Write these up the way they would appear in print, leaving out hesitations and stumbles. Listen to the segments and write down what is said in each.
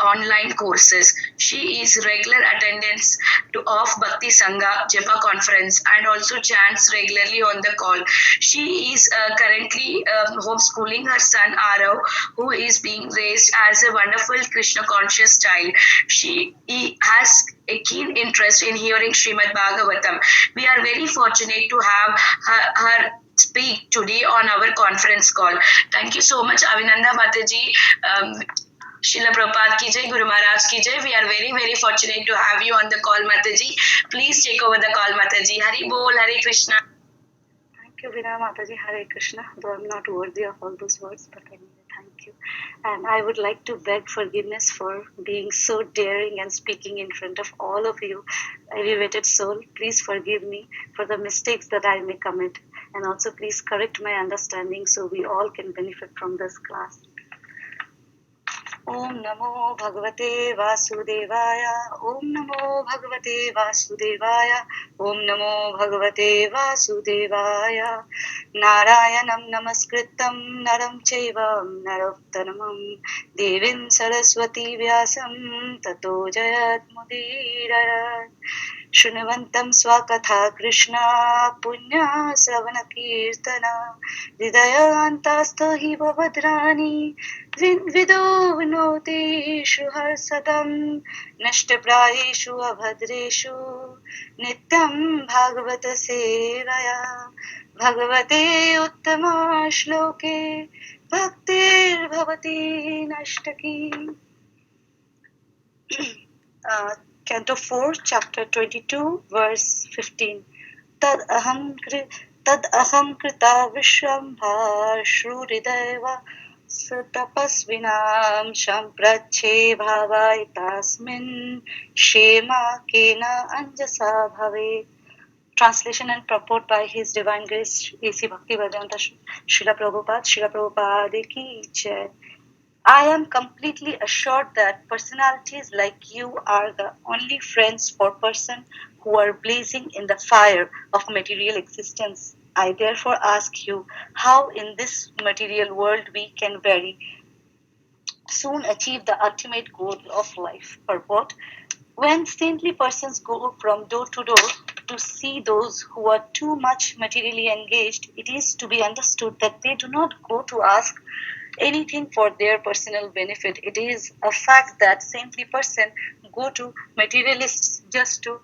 online courses. She is regular attendance of Bhakti Sangha Japa conference and also chants regularly on the call. She is currently homeschooling her son Arav, who is being raised as a wonderful Krishna conscious child. He has a keen interest in hearing Srimad Bhagavatam. We are very fortunate to have her speak today on our conference call. Thank you so much, Avinanda Mataji. Srila Prabhupada ki jai, Guru Maharaj ki jai. We are very, very fortunate to have you on the call, Mataji. Please take over the call, Mataji. Hari Bol, Hare Krishna. Thank you, Veena Mataji. Hare Krishna. Though I'm not worthy of all those words, but anyway, thank you. And I would like to beg forgiveness for being so daring and speaking in front of all of you, elevated soul. Please forgive me for the mistakes that I may commit. And also please correct my understanding so we all can benefit from this class. Om Namo Bhagavate Vasudevaya. Om Namo Bhagavate Vasudevaya. Om Namo Bhagavate Vasudevaya. Narayanam Namaskritam Naram Chaivam Narottanamam Devim Saraswati Vyasam Tato Jayat Mudirayat. Shrunavantam Swakatha Krishna Punya Sravana Kirtana Hridayantasta Hiva Vadrani Vido Vinoteshu Harsadam Nashtaprayeshu Abhadreshu Nityam Bhagavata Sevaya Bhagavate Uttama Shloke Bhaktir Bhavati Nashtaki. Canto 4, chapter 22, verse 15. Tad aham krita vishwambha shrurideva satapasvinam shamprache bhavai tasmin shema kena anjasa bhave. Translation and purport by His Divine Grace A.C. Bhaktivedanta Srila Prabhupada ki jai. I am completely assured that personalities like you are the only friends for persons who are blazing in the fire of material existence. I therefore ask you how in this material world we can very soon achieve the ultimate goal of life. Purport: when saintly persons go from door to door to see those who are too much materially engaged, it is to be understood that they do not go to ask anything for their personal benefit. It is a fact that saintly persons go to materialists just to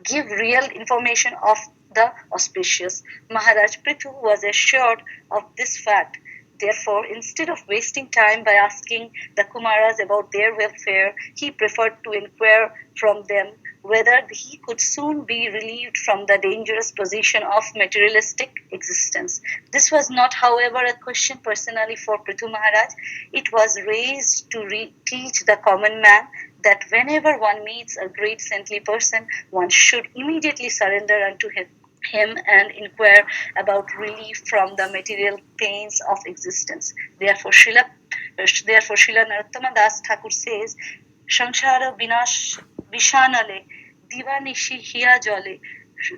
give real information of the auspicious. Maharaj Prithu was assured of this fact. Therefore, instead of wasting time by asking the Kumaras about their welfare, he preferred to inquire from them whether he could soon be relieved from the dangerous position of materialistic existence. This was not, however, a question personally for Prithu Maharaj. It was raised to teach the common man that whenever one meets a great saintly person, one should immediately surrender unto him and inquire about relief from the material pains of existence. Therefore, Srila Narottama Das Thakur says, Samsara Vishanale Divanishi Hiya Jole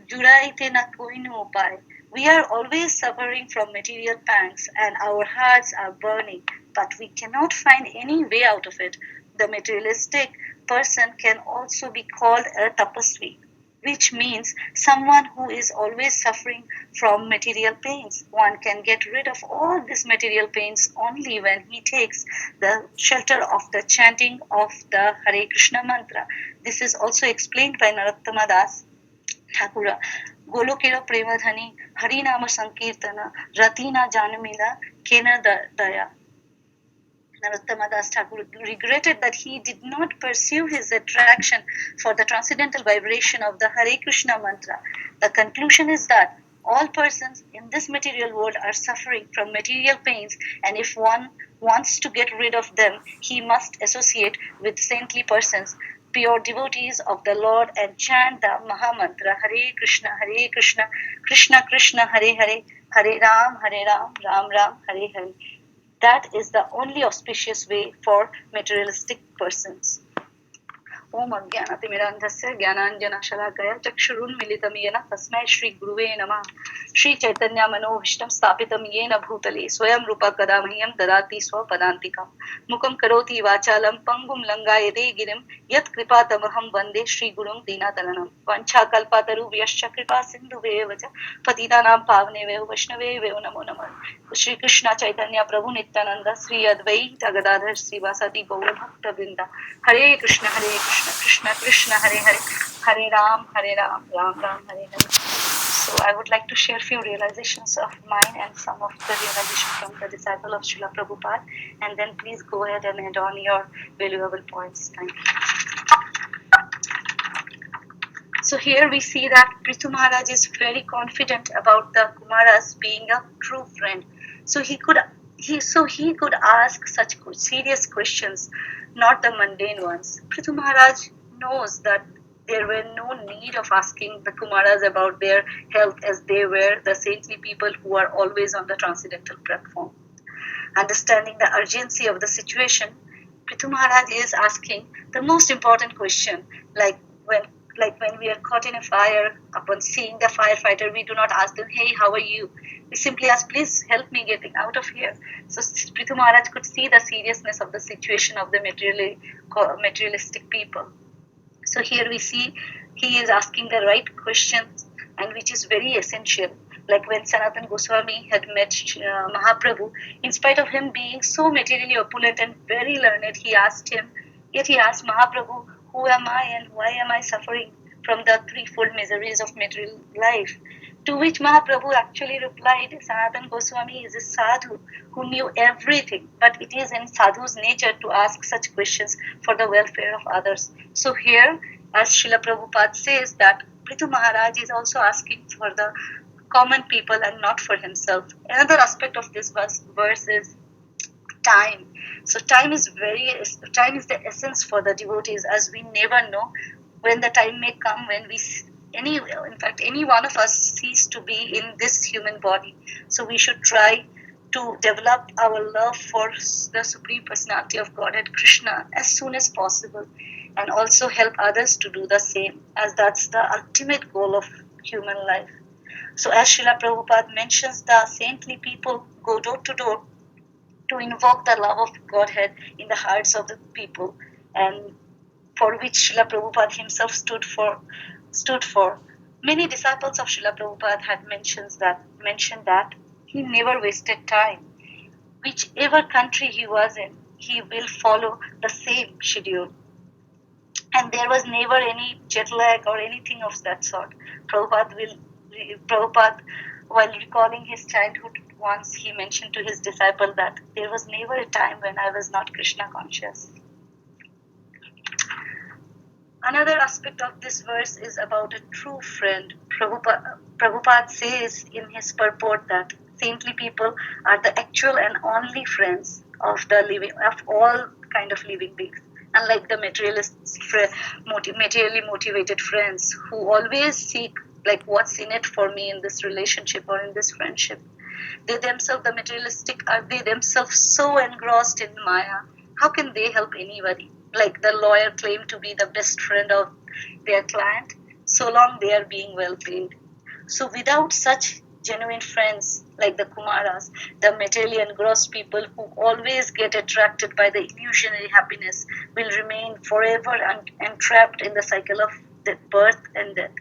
Juraite na koinu upay. We are always suffering from material pangs and our hearts are burning, but we cannot find any way out of it. The materialistic person can also be called a tapasvi, which means someone who is always suffering from material pains. One can get rid of all these material pains only when he takes the shelter of the chanting of the Hare Krishna mantra. This is also explained by Narottama Das Thakura. Golokera Premadhani Harinama Sankirtana Ratina Janamila Kena Daya. Narottama Das Thakur regretted that he did not pursue his attraction for the transcendental vibration of the Hare Krishna mantra. The conclusion is that all persons in this material world are suffering from material pains, and if one wants to get rid of them, he must associate with saintly persons, pure devotees of the Lord, and chant the Mahamantra Hare Krishna, Krishna Krishna, Hare Hare, Hare Ram, Ram Ram, Hare Hare. That is the only auspicious way for materialistic persons. ओम अज्ञानतिमिरान्धस्य ज्ञानाञ्जनशलाकया चक्षुरुन्मिलितं येन तस्मै श्रीगुरुवे नमः। श्रीचैतन्यमनोभीष्टं स्थापितं येन भूतले स्वयं रूपा कदा मह्यं ददाति स्वपदान्तिकं। मुखं करोति वाचालं पङ्गुं लङ्घयते गिरिं यत्कृपातमहं वन्दे श्रीगुरुं दीनतरणं। वञ्चाकल्पतरुभ्यश्च कृपा सिन्धुभ्येव च पतितानां पावनेभ्यो वैष्णवेभ्यो नमो नमः। श्रीकृष्ण चैतन्य प्रभु नित्यानंद श्री अद्वैत गदाधर श्रीवासादि गौर भक्तवृंदा। हरे कृष्ण कृष्ण कृष्ण हरे हरे, हरे Ram Ram Ram Hare Hare. So I would like to share few realizations of mine and some of the realization from the disciple of Srila Prabhupada, and then please go ahead and add on your valuable points. Thank you. So here we see that Prithu Maharaj is very confident about the Kumaras being a true friend. So he could ask such serious questions, not the mundane ones. Prithu Maharaj knows that there were no need of asking the Kumaras about their health, as they were the saintly people who are always on the transcendental platform. Understanding the urgency of the situation, Prithu Maharaj is asking the most important question, when we are caught in a fire, upon seeing the firefighter, we do not ask them, hey, how are you? We simply ask, please help me getting out of here. So Prithu Maharaj could see the seriousness of the situation of the materialistic people. So here we see he is asking the right questions, and which is very essential. Like when Sanatan Goswami had met Mahaprabhu, in spite of him being so materially opulent and very learned, he asked Mahaprabhu, who am I and why am I suffering from the threefold miseries of material life? To which Mahaprabhu actually replied, Sanatan Goswami is a sadhu who knew everything, but it is in sadhu's nature to ask such questions for the welfare of others. So here, as Srila Prabhupada says, that Prithu Maharaj is also asking for the common people and not for himself. Another aspect of this verse is time. So time is the essence for the devotees, as we never know when the time may come when any one of us cease to be in this human body. So we should try to develop our love for the Supreme Personality of Godhead, Krishna, as soon as possible, and also help others to do the same, as that's the ultimate goal of human life. So as Srila Prabhupada mentions, the saintly people go door to door to invoke the love of Godhead in the hearts of the people, and for which Srila Prabhupada himself stood for. Many disciples of Srila Prabhupada had mentioned that he never wasted time. Whichever country he was in, he will follow the same schedule. And there was never any jet lag or anything of that sort. Prabhupada, while recalling his childhood, once he mentioned to his disciple that there was never a time when I was not Krishna conscious. Another aspect of this verse is about a true friend. Prabhupada says in his purport that saintly people are the actual and only friends of all kind of living beings, unlike the materially motivated friends who always seek like what's in it for me in this relationship or in this friendship. They themselves, the materialistic, are they themselves so engrossed in Maya? How can they help anybody? Like the lawyer claimed to be the best friend of their client, so long they are being well paid. So without such genuine friends like the Kumaras, the materially engrossed people who always get attracted by the illusionary happiness will remain forever entrapped in the cycle of birth and death.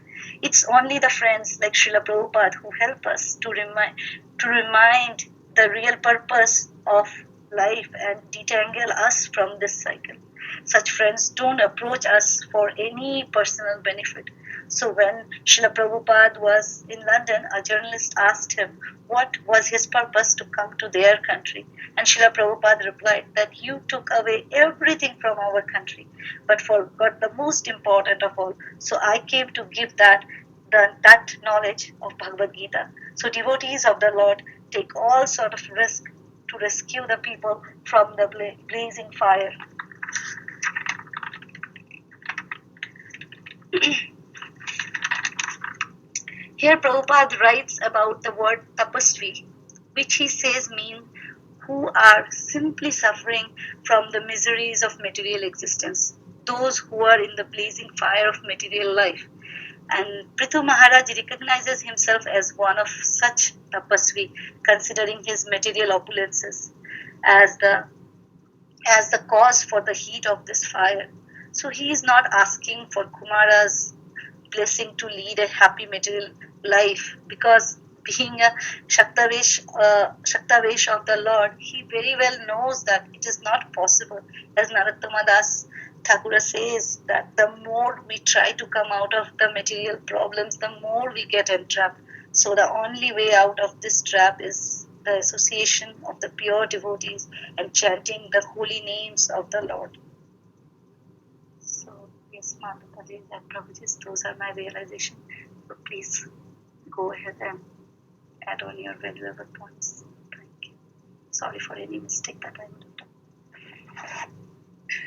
It's only the friends like Srila Prabhupada who help us to remind the real purpose of life and detangle us from this cycle. Such friends don't approach us for any personal benefit. So when Srila Prabhupada was in London, a journalist asked him what was his purpose to come to their country. And Srila Prabhupada replied that you took away everything from our country, but forgot the most important of all. So I came to give that knowledge of Bhagavad Gita. So devotees of the Lord take all sort of risk to rescue the people from the blazing fire. Here Prabhupada writes about the word tapasvi, which he says mean who are simply suffering from the miseries of material existence. those who are in the blazing fire of material life. And Prithu Maharaj recognizes himself as one of such tapasvi, considering his material opulences as the cause for the heat of this fire. So he is not asking for Kumara's blessing to lead a happy material life, because being a Shaktavesh of the Lord, he very well knows that it is not possible. As Narottama Das Thakura says, that the more we try to come out of the material problems, the more we get entrapped. So the only way out of this trap is the association of the pure devotees and chanting the holy names of the Lord. So yes, Mataji and Prabhuji, those are my realizations. So please go ahead and add on your valuable points. Thank you. Sorry for any mistake that I would have done.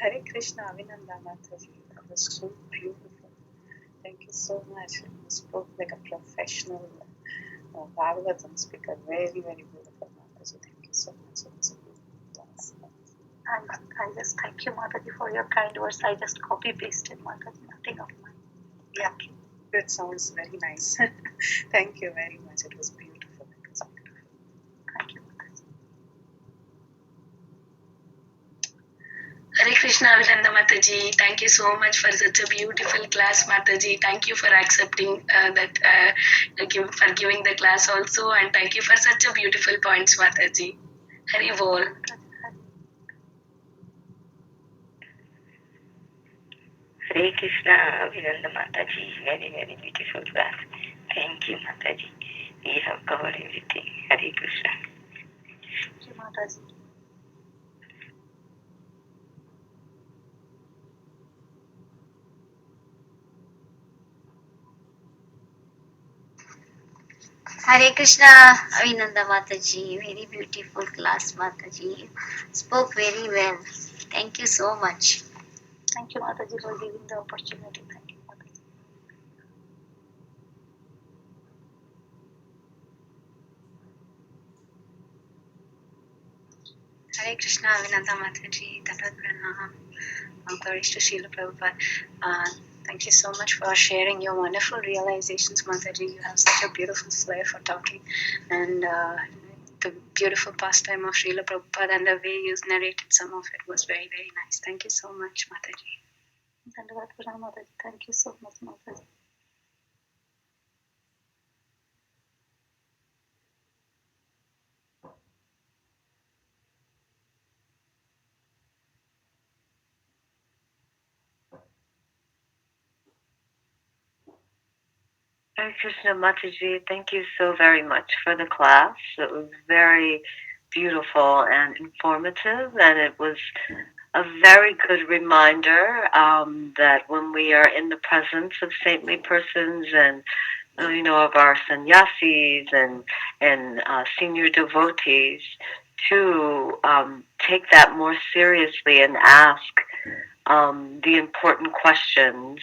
Hare Krishna, Avinanda Mataji. That was so beautiful. Thank you so much. You spoke like a professional Bhagavatham speaker. Very, very beautiful, Mataji. Thank you so much. It was a beautiful class. I just thank you, Mataji, for your kind words. I just copy pasted, Mataji, nothing of mine. Yeah, it sounds very nice. Thank you very much. It was beautiful. It was beautiful. Thank you, Mataji. Hare Krishna, Avinanda Mataji. Thank you so much for such a beautiful class, Mataji. Thank you for accepting for giving the class also, and thank you for such a beautiful points, Mataji. Hari Bol. Hare Krishna, Avinanda Mataji. Very, very beautiful class. Thank you, Mataji. We have covered everything. Hare Krishna. Thank you, Mataji. Hare Krishna, Avinanda Mataji. Very beautiful class, Mataji. Spoke very well. Thank you so much. Thank you, Mataji, for giving the opportunity. Thank you, Mataji. Hare Krishna, Avinanda Mataji, Tapat Pranam, glories to Srila Prabhupada. Thank you so much for sharing your wonderful realizations, Mataji. You have such a beautiful flair for talking, and the beautiful pastime of Srila Prabhupada and the way you narrated some of it was very, very nice. Thank you so much, Mataji. Thank you so much, Mataji. Hare Krishna, Mataji. Thank you so very much for the class. It was very beautiful and informative, and it was a very good reminder that when we are in the presence of saintly persons and of our sannyasis and senior devotees, to take that more seriously and ask the important questions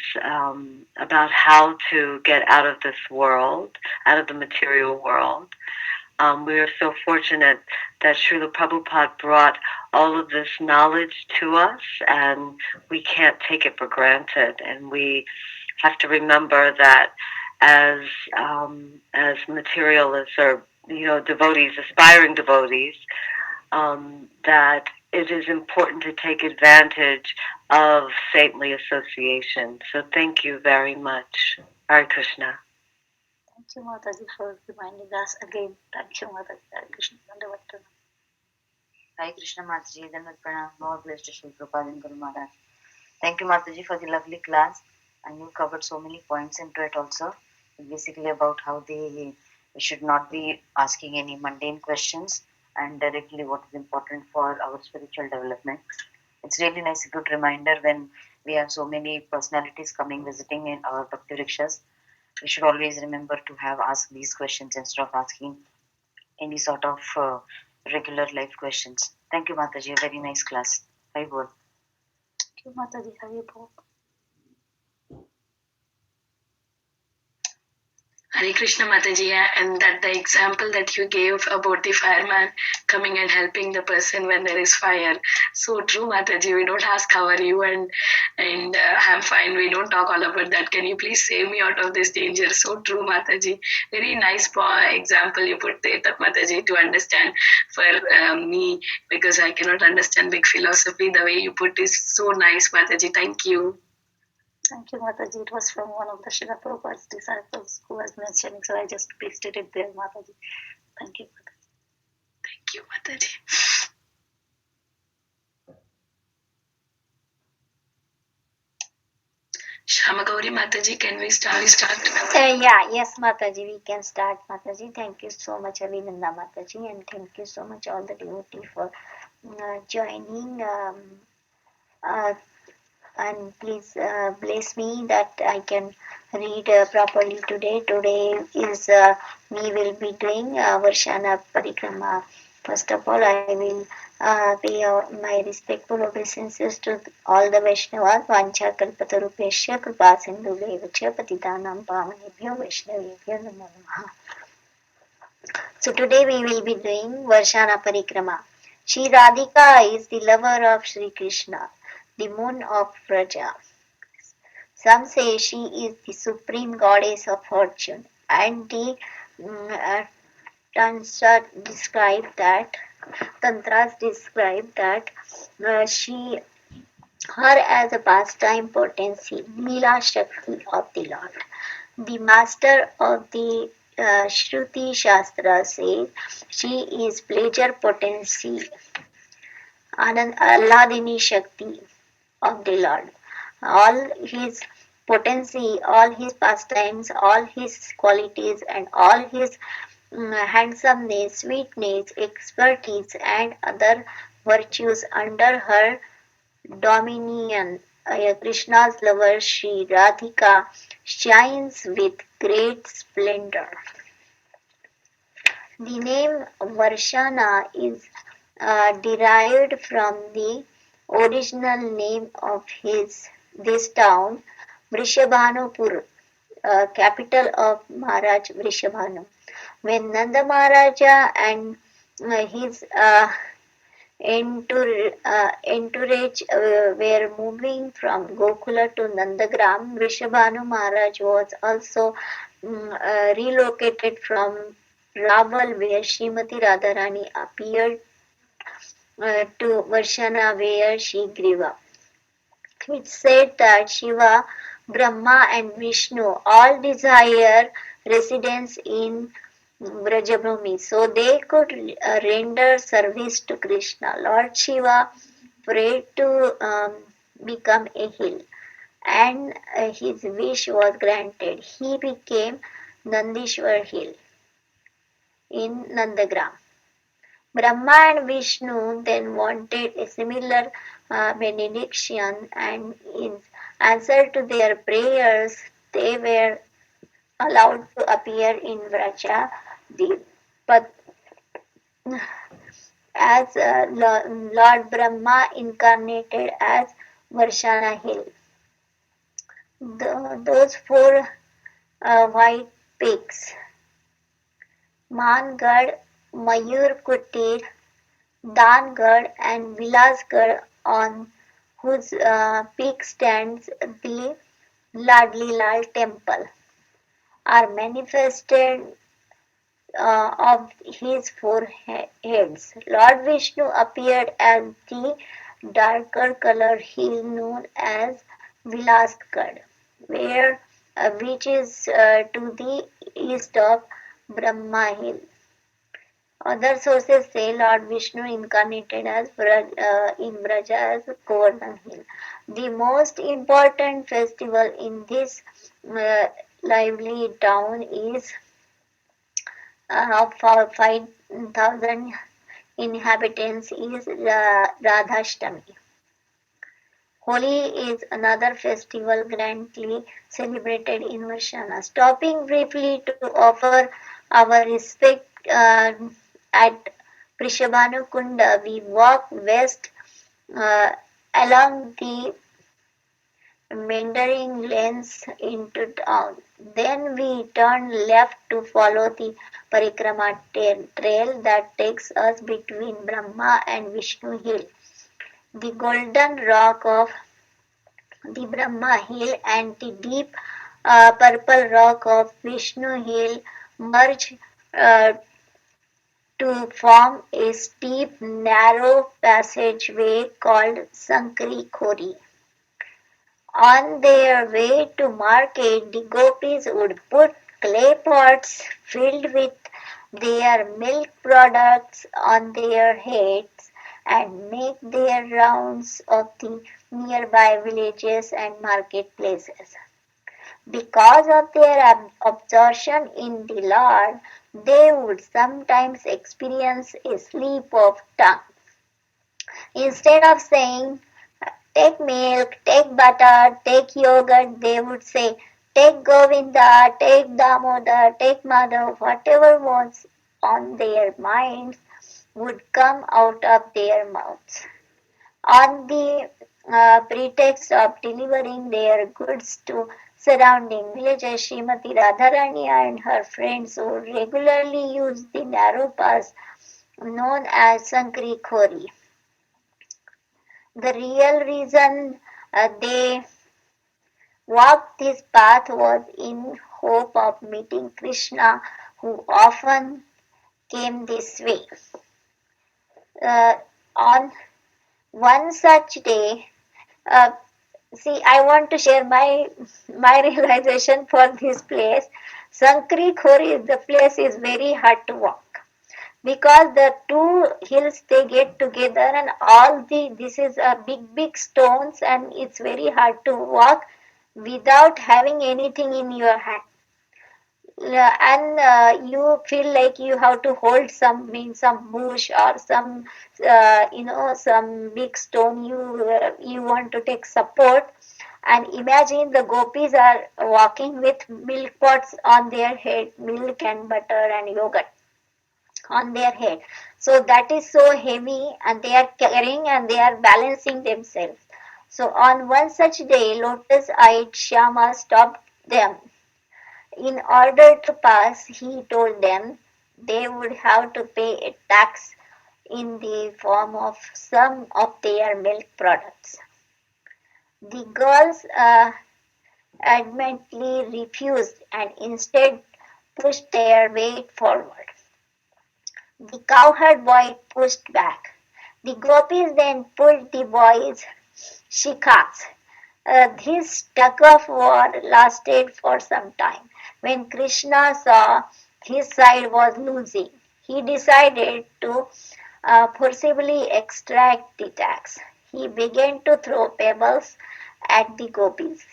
about how to get out of this world, out of the material world. We are so fortunate that Srila Prabhupada brought all of this knowledge to us, and we can't take it for granted. And we have to remember that as materialists or devotees, aspiring devotees, that it is important to take advantage of saintly association. So thank you very much. Hare Krishna. Thank you, Mataji, for reminding us again. Thank you, Mataji. Hare Krishna. Hare Krishna, Mataji. Then Pranam. More blessed to Srila Prabhupada and Guru Maharaj. Thank you, Mataji, for the lovely class. And you covered so many points into it also. Basically about how we should not be asking any mundane questions, and directly what is important for our spiritual development. It's really nice, a good reminder when we have so many personalities coming visiting in our bhakti rikshas. We should always remember to have asked these questions instead of asking any sort of regular life questions. Thank you, Mataji. A very nice class. Hari Bol. Thank you, Mataji. Hari Bol. Hare Krishna, Mataji, and that the example that you gave about the fireman coming and helping the person when there is fire. So true, Mataji. We don't ask how are you, and and I'm fine. We don't talk all about that. Can you please save me out of this danger? So true, Mataji. Very nice example you put there, that Mataji, to understand for me, because I cannot understand big philosophy. The way you put is so nice, Mataji. Thank you. Thank you, Mataji. It was from one of the Srila Prabhupada's disciples who was mentioning, so I just pasted it there, Mataji. Thank you, Mataji. Thank you, Mataji. Shamagauri Mataji, can we start? Yes, Mataji, we can start, Mataji. Thank you so much, Avinanda Mataji, and thank you so much, all the devotee, for joining. And please bless me that I can read properly today. Today is we will be doing Varshana Parikrama. First of all, I will pay my respectful obeisances to all the Vaishnavas. Vancha kalpatarupesya kripa sindhu devacha patitanam pavanebhyo Vaishnavebhyo namo namaha. So today we will be doing Varshana Parikrama. Shri Radhika is the lover of Shri Krishna, the moon of Vraja. Some say she is the supreme goddess of fortune, and the Tantras describe that she her as a pastime potency, Leela Shakti of the Lord. The master of the Shruti Shastra says she is pleasure potency, Alladini Shakti of the Lord. All his potency, all his pastimes, all his qualities, and all his handsomeness, sweetness, expertise, and other virtues under her dominion. Krishna's lover Sri Radhika shines with great splendor. The name Varshana is derived from the original name of this town, Vrishabhanupur, capital of Maharaj Vrishabhanu. When Nanda Maharaja and his entourage were moving from Gokula to Nandagram, Vrishabhanu Maharaj was also relocated from Raval, where Srimati Radharani appeared, to Varshana, where she grew up. It said that Shiva, Brahma, and Vishnu all desire residence in Vrajabhumi, so they could render service to Krishna. Lord Shiva prayed to become a hill, and his wish was granted. He became Nandishwar Hill in Nandagram. Brahma and Vishnu then wanted a similar benediction, and in answer to their prayers, they were allowed to appear in Vraja, but as Lord Brahma incarnated as Varshana Hill. Those four white peaks, Mangad, Mayur Kutir, Dangad, and Vilasgad, on whose peak stands the Ladli Lal temple, are manifested of his four heads. Lord Vishnu appeared as the darker colored hill known as Vilasgad, which is to the east of Brahma Hill. Other sources say Lord Vishnu incarnated as in Vraja as Govardhan Hill. The most important festival in this lively town is of 5,000 inhabitants is Radhashtami. Holi is another festival grandly celebrated in Varshana. Stopping briefly to offer our respect at Prishabhanu Kunda, we walk west uh, along the meandering lanes into town. Then we turn left to follow the Parikrama trail that takes us between Brahma and Vishnu Hill. The golden rock of The Brahma Hill and the deep purple rock of Vishnu Hill merge uh, to form a steep, narrow passageway called Sankri Khori. On their way to market, the gopis would put clay pots filled with their milk products on their heads and make their rounds of the nearby villages and marketplaces. Because of their absorption in the Lord, they would sometimes experience a slip of tongue. Instead of saying, take milk, take butter, take yogurt, they would say, take Govinda, take Damodar, take Madhav, whatever was on their minds would come out of their mouths. On the pretext of delivering their goods to surrounding villages, Srimati Radharani and her friends would regularly use the narrow pass known as Sankri Khori. The real reason they walked this path was in hope of meeting Krishna, who often came this way. On one such day, uh, see, I want to share my realization for this place. Sankri Khori, the place is very hard to walk because the two hills they get together and all the this is a big stones and it's very hard to walk without having anything in your hand. And you feel like you have to hold some bush or some big stone you want to take support. And imagine the gopis are walking with milk pots on their head, milk and butter and yogurt on their head. So that is so heavy and they are carrying and they are balancing themselves. So on one such day, lotus-eyed Shyama stopped them. In order to pass, he told them they would have to pay a tax in the form of some of their milk products. The girls adamantly refused and instead pushed their way forward. The cowherd boy pushed back. The gopis then pulled the boy's shikhas. This tug-of-war lasted for some time. When Krishna saw his side was losing, he decided to forcibly extract the tax. He began to throw pebbles at the gopis'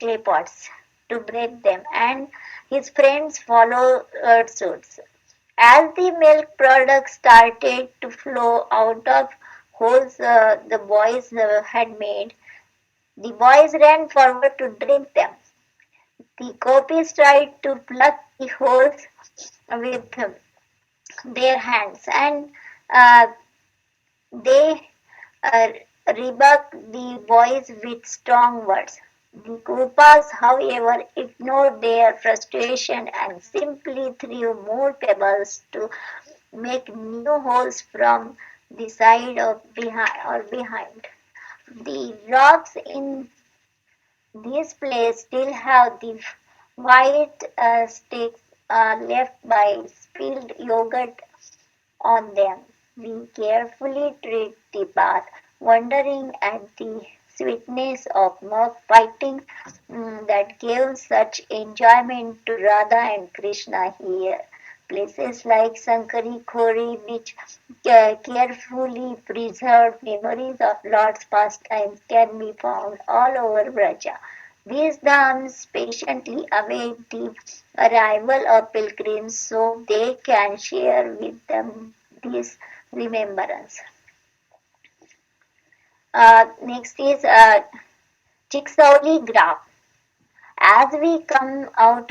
clay pots to break them, and his friends followed suit. As the milk products started to flow out of holes the boys had made, the boys ran forward to drink them. The gopis tried to plug the holes with their hands and uh, they uh, rebuked the boys with strong words. The Gopas, however, ignored their frustration and simply threw more pebbles to make new holes from the side of behind. The rocks in this place still have the white sticks left by spilled yogurt on them. We carefully treat the bath, wondering at the sweetness of milk fighting that gave such enjoyment to Radha and Krishna here. Places like Sankari Khori, which carefully preserved memories of Lord's pastimes, can be found all over Vraja. These dhams patiently await the arrival of pilgrims so they can share with them this remembrance. Next is Chiksauli Gram. As we come out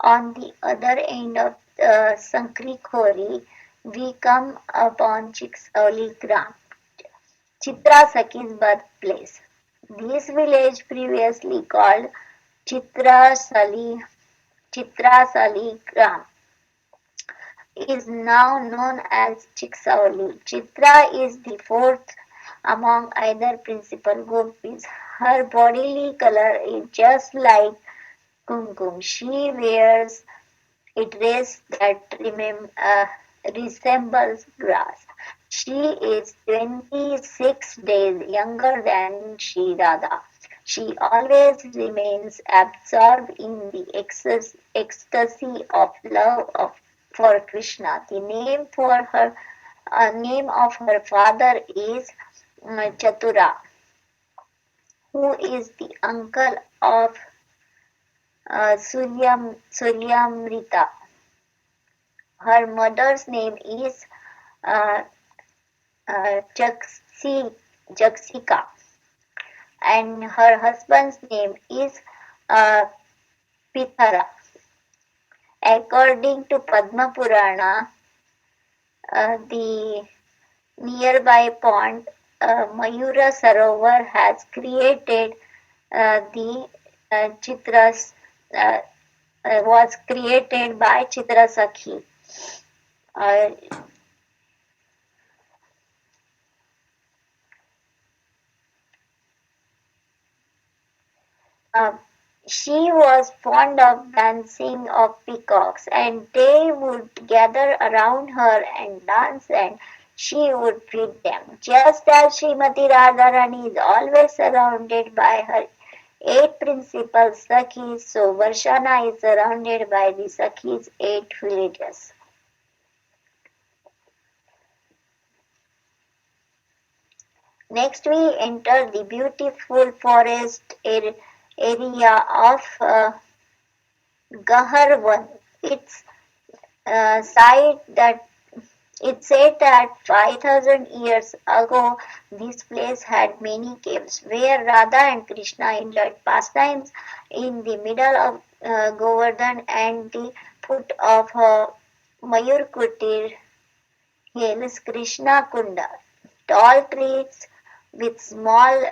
on the other end of Sankri Khori, we come upon Chiksauli Gram, Chitra Sakhi's birthplace. This village, previously called Chitrasali, Chitrasali Gram, is now known as Chiksauli. Chitra is the fourth among other principal gopis. Her bodily color is just like kumkum. She wears a dress that resembles grass. She is 26 days younger than Sri Radha. She always remains absorbed in the ecstasy of love for Krishna. The name of her father is Chatura, who is the uncle of Suryamrita. Her mother's name is uh, Jagsika, and her husband's name is uh, Pithara. According to Padma Purana, the nearby pond Mayura Sarovar has created the Chitras uh, was created by Chitrasakhi. Uh, uh, she was fond of dancing of peacocks, and they would gather around her and dance, and she would feed them. Just as Srimati Radharani is always surrounded by her 8 principal Sakhis, so Varshana is surrounded by the Sakhis' 8 villages. Next, we enter the beautiful forest area of Gaharwan. Site that It's said that 5,000 years ago this place had many caves where Radha and Krishna enjoyed pastimes in the middle of Govardhan and the foot of Mayurkutir hills Krishna Kunda. Tall trees with small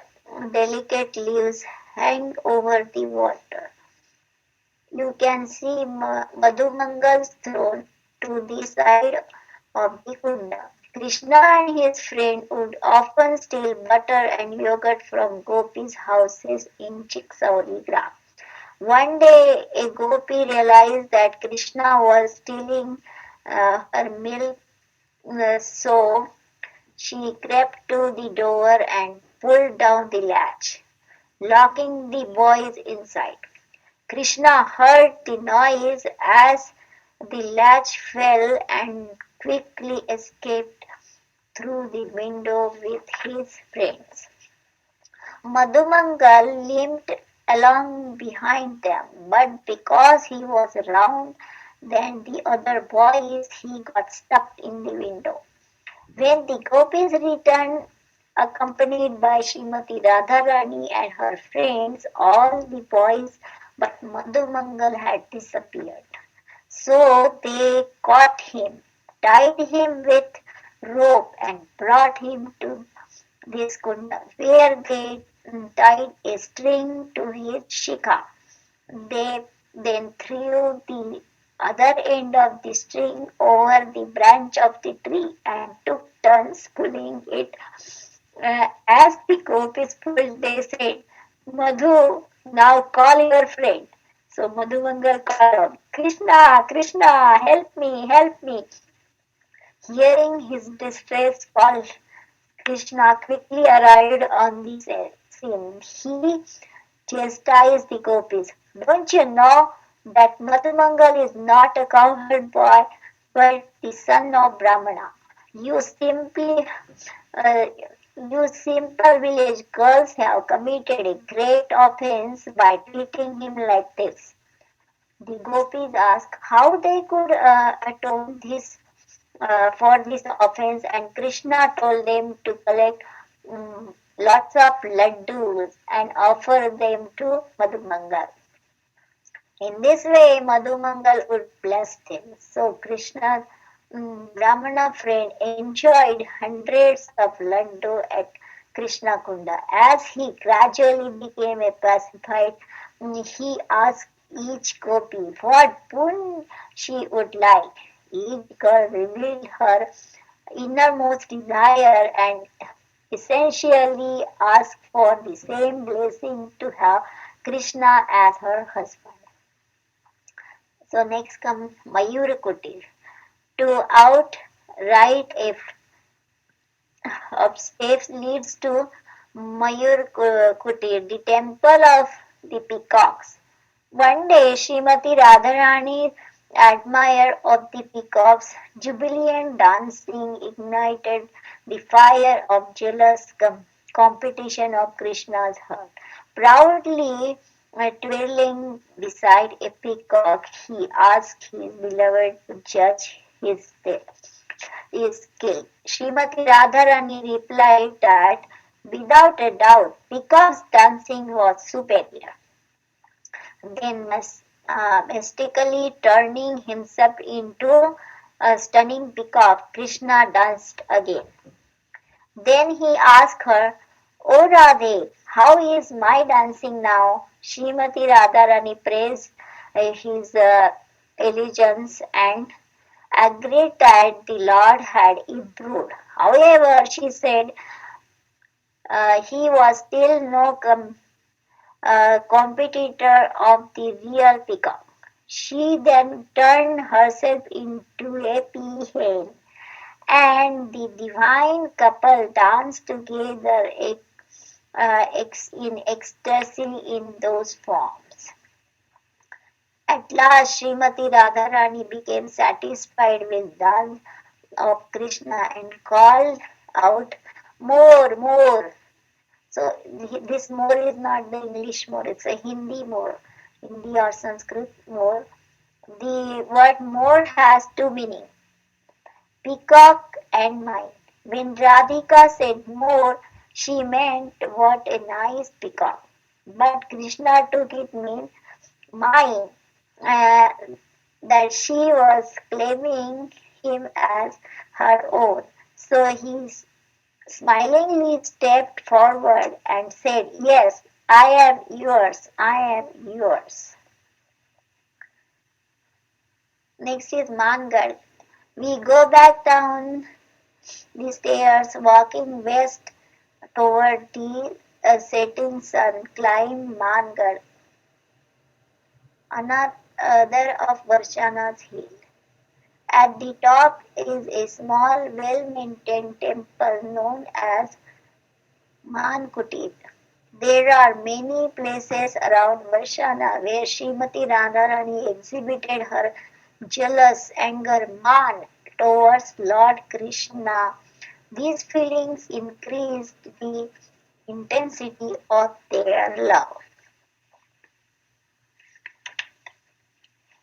delicate leaves hang over the water. You can see Madhumangal's throne to the side of the kunda. Krishna and his friend would often steal butter and yogurt from gopis' houses in Chiksauri Gram. One day, a gopi realized that Krishna was stealing her milk, so she crept to the door and pulled down the latch, locking the boys inside. Krishna heard the noise as the latch fell and quickly escaped through the window with his friends. Madhumangal limped along behind them, but because he was round than the other boys, he got stuck in the window. When the gopis returned, accompanied by Srimati Radharani and her friends, all the boys but Madhumangal had disappeared. So they caught him, tied him with rope and brought him to this kunda, where they tied a string to his shikha. They then threw the other end of the string over the branch of the tree and took turns pulling it. As the gopis pulled, they said, Madhu, now call your friend. So Madhumangal called out, Krishna, Krishna, help me, help me. Hearing his distress call, Krishna quickly arrived on the scene. He chastised the gopis. Don't you know that Madhumangal is not a cowherd boy, but the son of Brahmana? You simply, uh, you simple village girls have committed a great offense by treating him like this. The gopis asked how they could atone for this offense, and Krishna told them to collect lots of laddus and offer them to Madhumangal. In this way, Madhumangal would bless them. So Krishna's Brahmana friend enjoyed hundreds of laddu at Krishna Kunda. As he gradually became a pacified, he asked each gopi what boon she would like. Each girl revealed her innermost desire, and essentially asked for the same blessing to have Krishna as her husband. So next comes Mayura Kutir. To outright of steps leads to Mayur Kutir, the temple of the peacocks. One day, Srimati Radharani's admirer of the peacock's jubilant dancing ignited the fire of jealous competition of Krishna's heart. Proudly twirling beside a peacock, he asked his beloved to judge his skill. Srimati Radharani replied that without a doubt, peacock's dancing was superior. Then mystically turning himself into a stunning peacock, Krishna danced again. Then he asked her, "O Radhe, how is my dancing now?" Srimati Radharani praised his elegance and agreed that the Lord had improved. However, she said he was still no competitor of the real peacock. She then turned herself into a peahen, and the divine couple danced together in ecstasy in those forms. At last, Srimati Radharani became satisfied with dance of Krishna and called out, "More, more." So this more is not the English more, it's a Hindi more, Hindi or Sanskrit more. The word more has two meanings, peacock and mine. When Radhika said more, she meant what a nice peacock. But Krishna took it mean mine, uh, that she was claiming him as her own. So he smilingly stepped forward and said, "Yes, I am yours, I am yours." Next is Mangal. We go back down the stairs, walking west toward the setting sun, climb Mangal, another of Varshana's hill. At the top is a small, well-maintained temple known as Mankutir. There are many places around Varshana where Srimati Radharani exhibited her jealous anger man towards Lord Krishna. These feelings increased the intensity of their love.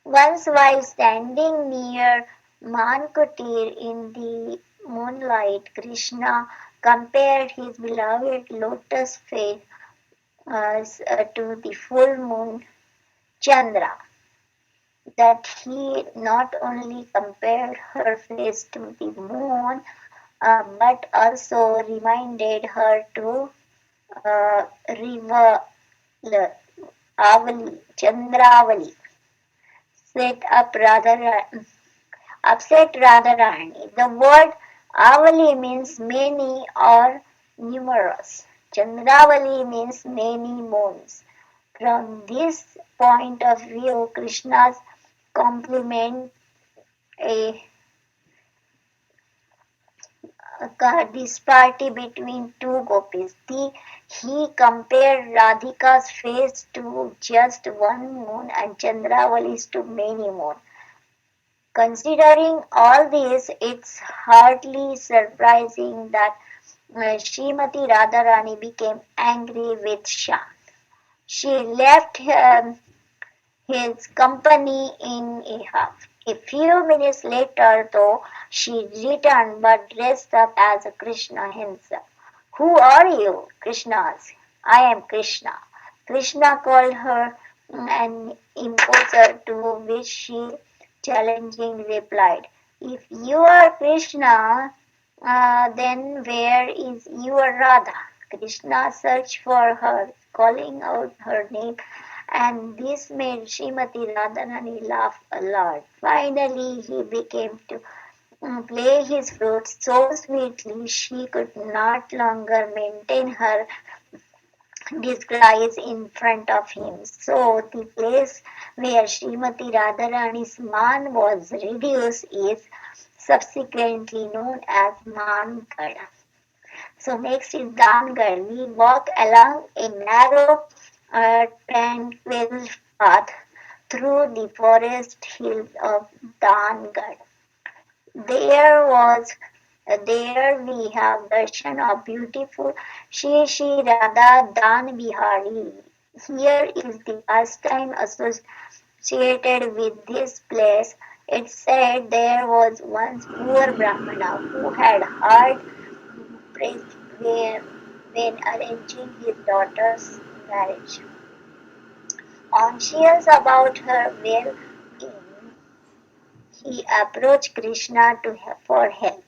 Once, while standing near Mankutir in the moonlight, Krishna compared his beloved lotus face to the full moon Chandra. That he not only compared her face to the moon, but also reminded her to rival Avali, Chandravali, set up upset Radharani. The word Avali means many or numerous. Chandravali means many moons. From this point of view, Krishna's compliment a disparity between two gopis. He compared Radhika's face to just one moon and Chandravali's to many more. Considering all this, it's hardly surprising that Srimati Radharani became angry with Shant. She left his company in a huff. A few minutes later, though, she returned but dressed up as Krishna himself. "Who are you?" Krishna asked. "I am Krishna." Krishna called her an impostor, to which she challengingly replied, "If you are Krishna, then where is your Radha?" Krishna searched for her, calling out her name, and this made Srimati Radharani laugh a lot. Finally, he became to play his flute so sweetly she could not longer maintain her disguise in front of him. So the place where Srimati Radharani's man was reduced is subsequently known as Mangad. So next is Dangad. We walk along a narrow, tranquil path through the forest hills of Dangad. There we have darshan of beautiful Shri Shri Radha Dan Bihari. Here is the pastime associated with this place. It said there was once poor Brahmana who had hard pressed when arranging his daughter's marriage. Anxious about her well-being, he approached Krishna for help.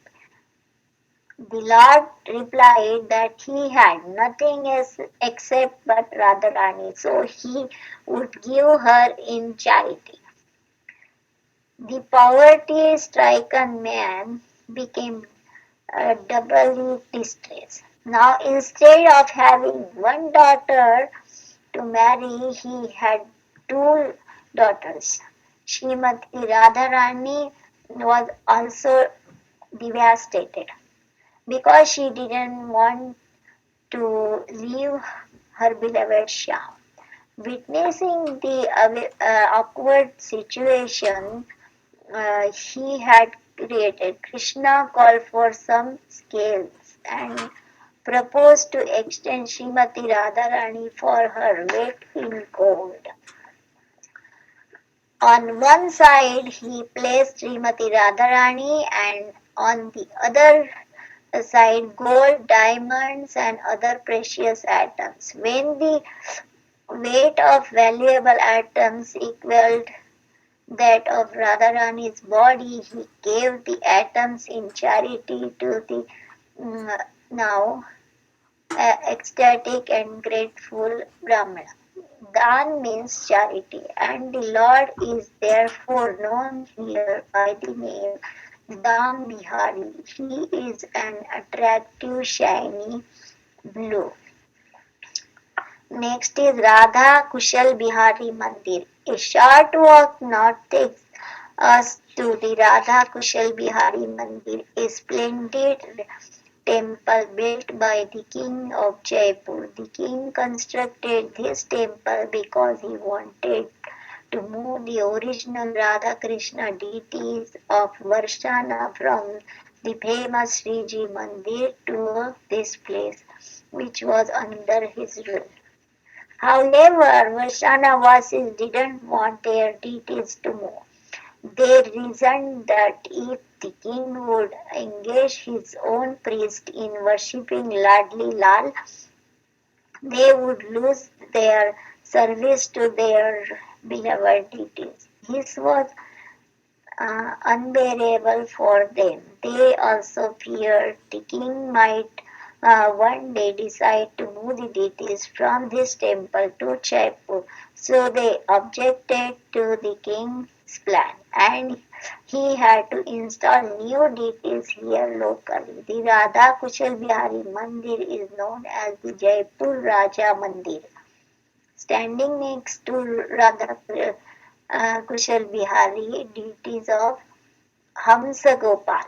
The Lord replied that he had nothing else except but Radharani, so he would give her in charity. The poverty-stricken man became doubly distressed. Now, instead of having one daughter to marry, he had two daughters. Srimati Radharani was also devastated because she didn't want to leave her beloved Shyam. Witnessing the awkward situation he had created, Krishna called for some scales and proposed to exchange Srimati Radharani for her weight in gold. On one side he placed Srimati Radharani and on the other aside gold, diamonds, and other precious items. When the weight of valuable items equaled that of Radharani's body, he gave the items in charity to the now ecstatic and grateful Brahmana. Dan means charity, and the Lord is therefore known here by the name Dan Bihari. He is an attractive, shiny blue. Next is Radha Kushal Bihari Mandir. A short walk now takes us to the Radha Kushal Bihari Mandir, a splendid temple built by the king of Jaipur. The king constructed this temple because he wanted to move the original Radha Krishna deities of Varshana from the famous Sriji Mandir to this place, which was under his rule. However, Varshana Vasis didn't want their deities to move. They reasoned that if the king would engage his own priest in worshipping Ladli Lal, they would lose their service to their beloved deities. This was unbearable for them. They also feared the king might one day decide to move the deities from this temple to Jaipur. So they objected to the king's plan and he had to install new deities here locally. The Radha Kushal Bihari Mandir is known as the Jaipur Raja Mandir. Standing next to Radha Kushal Bihari, deities of Hamsa Gopal,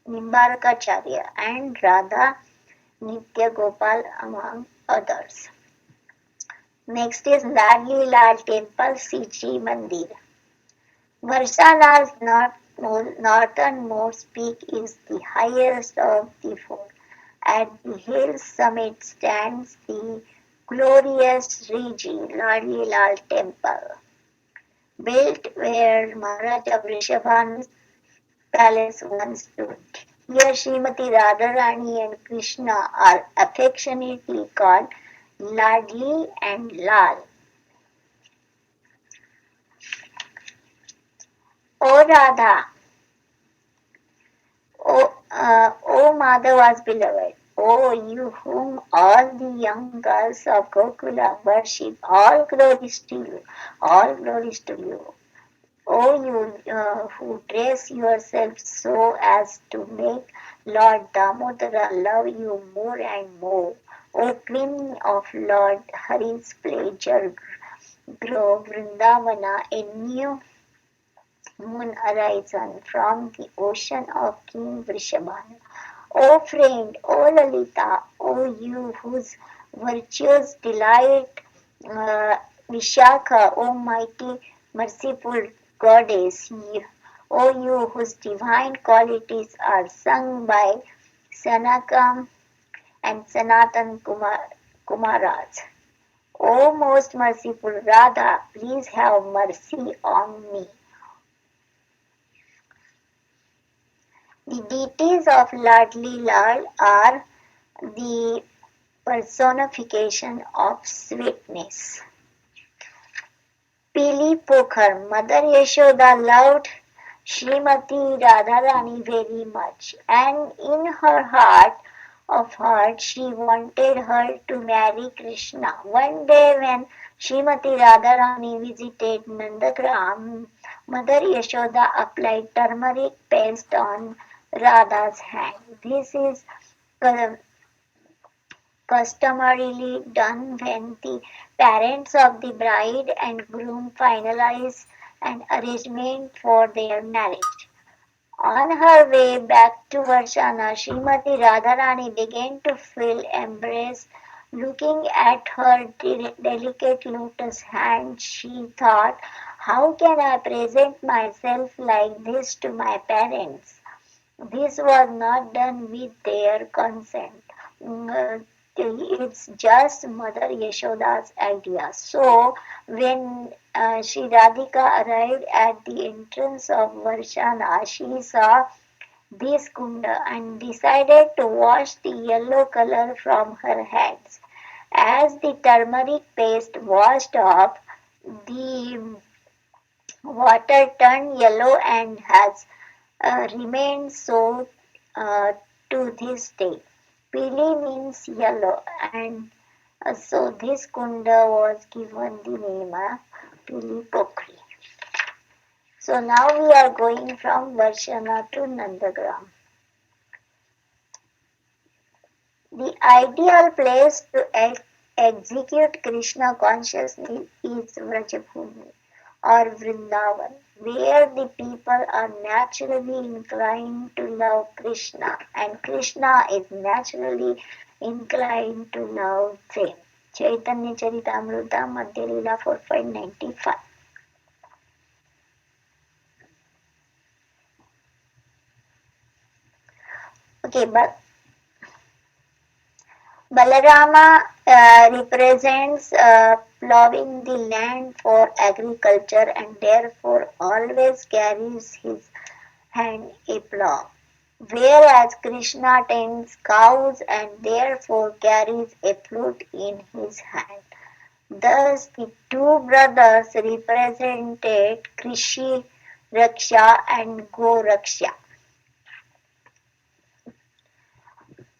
Nimbarkacharya and Radha Nitya Gopal among others. Next is Ladli Lal Temple, Siji Mandir. Varsana's northernmost peak is the highest of the four. At the hill's summit stands the glorious Sriji Ladli Lal Temple, built where Maharaja Vrishabhanu's palace once stood. Here Srimati Radharani and Krishna are affectionately called Ladli and Lal. O Radha, O Madhava's beloved, O you whom all the young girls of Gokula worship, all glories to you, all glories to you. O you who dress yourself so as to make Lord Damodara love you more and more, O Queen of Lord Hari's pleasure grove Vrindavana, a new moon arisen from the ocean of King Vrishabhanu. O friend, O Lalita, O you whose virtues delight Vishakha, O mighty merciful goddess, O you whose divine qualities are sung by Sanakam and Sanatan Kumaras. O most merciful Radha, please have mercy on me. The deities of Ladli Lal are the personification of sweetness. Pili Pokhar, Mother Yashoda loved Srimati Radharani very much, and in her heart of hearts she wanted her to marry Krishna. One day when Srimati Radharani visited Nandagram, Mother Yashoda applied turmeric paste on Radha's hand. This is customarily done when the parents of the bride and groom finalize an arrangement for their marriage. On her way back to Varshana, Srimati Radharani began to feel embarrassed. Looking at her delicate lotus hand, she thought, how can I present myself like this to my parents? This was not done with their consent. It's just Mother Yashoda's idea. So, when Sri Radhika arrived at the entrance of Varshana, she saw this kunda and decided to wash the yellow color from her hands. As the turmeric paste washed off, the water turned yellow and has remained so uh, to this day. Pili means yellow, and so this kunda was given the name of Pili Pokri. So now we are going from Varshana to Nandagram. The ideal place to execute Krishna consciousness is Vrajabhumi or Vrindavan, where the people are naturally inclined to love Krishna and Krishna is naturally inclined to love them. Chaitanya Charitamrita Madhya Leela 4.95. Okay, but Balarama represents plowing the land for agriculture and therefore always carries his hand a plow, whereas Krishna tends cows and therefore carries a flute in his hand. Thus, the two brothers represented Krishi Raksha and Go Raksha.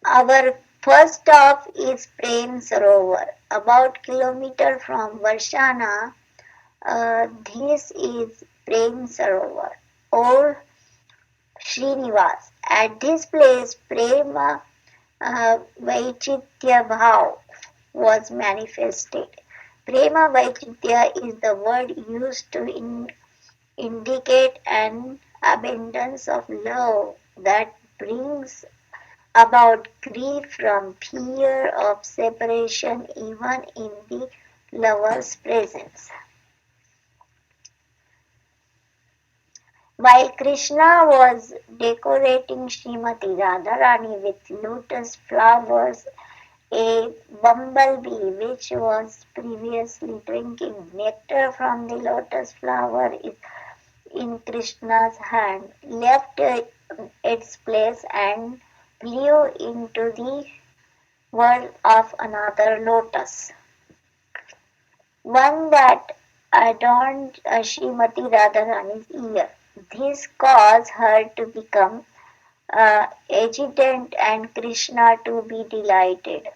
Our first stop is Prem Sarovar, about kilometer from Varshana. This is Prem Sarovar or Srinivas. At this place, Prema Vaichitya Bhav was manifested. Prema Vaichitya is the word used to indicate an abundance of love that brings about grief from fear of separation even in the lover's presence. While Krishna was decorating Srimati Radharani with lotus flowers, a bumblebee which was previously drinking nectar from the lotus flower in Krishna's hand left its place and flew into the world of another lotus, one that adorned Srimati Radharani's ear. This caused her to become agitated and Krishna to be delighted.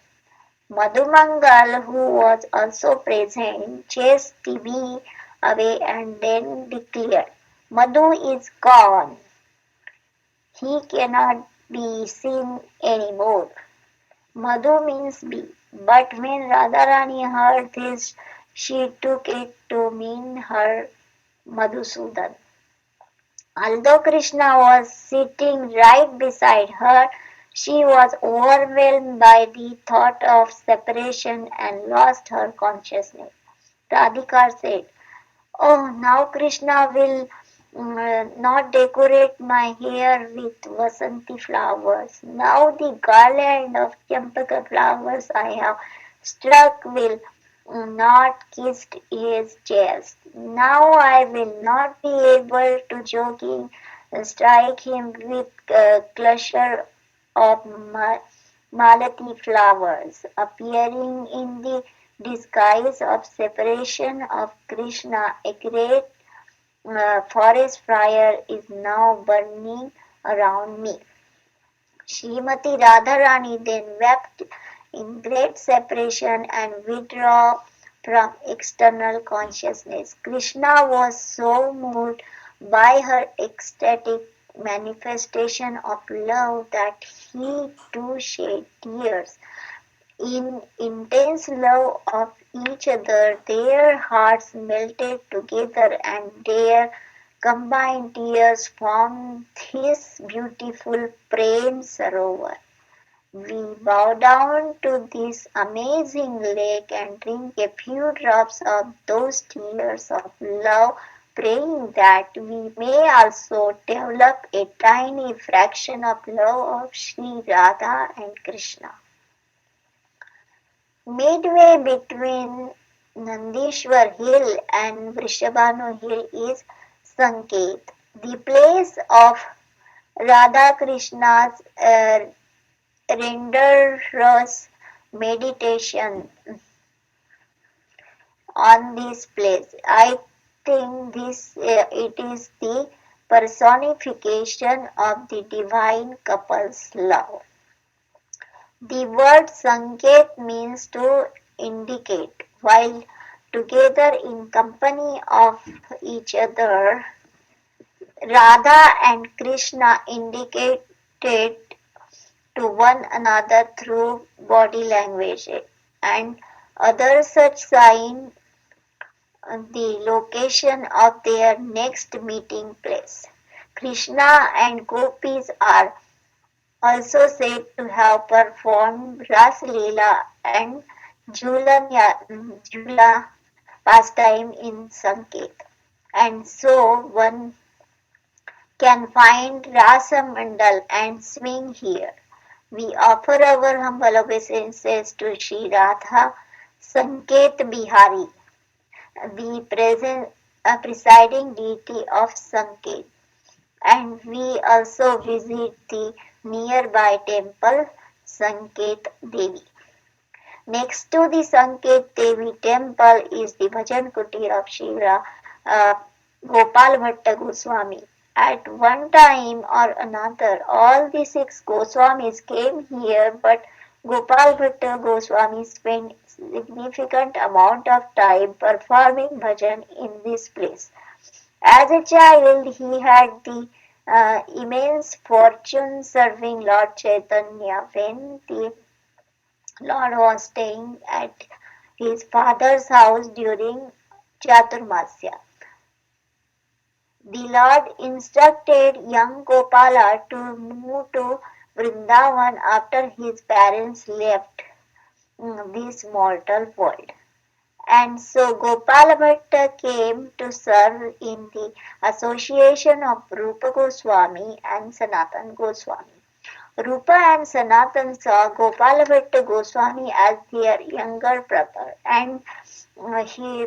Madhumangal, who was also present, chased the bee away and then declared, Madhu is gone. He cannot be seen anymore. Madhu means bee. But when Radharani heard this, she took it to mean her Madhusudan. Although Krishna was sitting right beside her, she was overwhelmed by the thought of separation and lost her consciousness. Radhika said, "Oh, now Krishna will not decorate my hair with Vasanti flowers. Now the garland of Champaka flowers I have struck will not kiss his chest. Now I will not be able to joking strike him with a cluster of malati flowers, appearing in the disguise of separation of Krishna. A great forest fire is now burning around me." Srimati Radharani then wept in great separation and withdrew from external consciousness. Krishna was so moved by her ecstatic manifestation of love that he too shed tears. In intense love of each other, their hearts melted together and their combined tears formed this beautiful Prem Sarovar. We bow down to this amazing lake and drink a few drops of those tears of love, praying that we may also develop a tiny fraction of love of Sri Radha and Krishna. Midway between Nandishwar Hill and Vrishabhanu Hill is Sanket, the place of Radha Krishna's renderous meditation on this place. I think it is the personification of the divine couple's love. The word Sanket means to indicate. While together in company of each other, Radha and Krishna indicated to one another through body language and other such signs the location of their next meeting place. Krishna and gopis are also said to have performed Ras Leela and Jhula pastime in Sanket. And so one can find Rasa Mandal and swing here. We offer our humble obeisances to Sri Radha Sanket Bihari, the presiding deity of Sanket, and we also visit the nearby temple Sanket Devi. Next to the Sanket Devi temple is the Bhajan Kutir of Shiva Gopal Bhatta Goswami. At one time or another, all the 6 Goswamis came here, but Gopal Bhatta Goswami spent significant amount of time performing bhajan in this place. As a child, he had the immense fortune serving Lord Chaitanya when the Lord was staying at his father's house during Chaturmasya. The Lord instructed young Gopala to move to Vrindavan after his parents left this mortal world. And so Gopala Bhatta came to serve in the association of Rupa Goswami and Sanatan Goswami. Rupa and Sanatan saw Gopala Bhatta Goswami as their younger brother, and he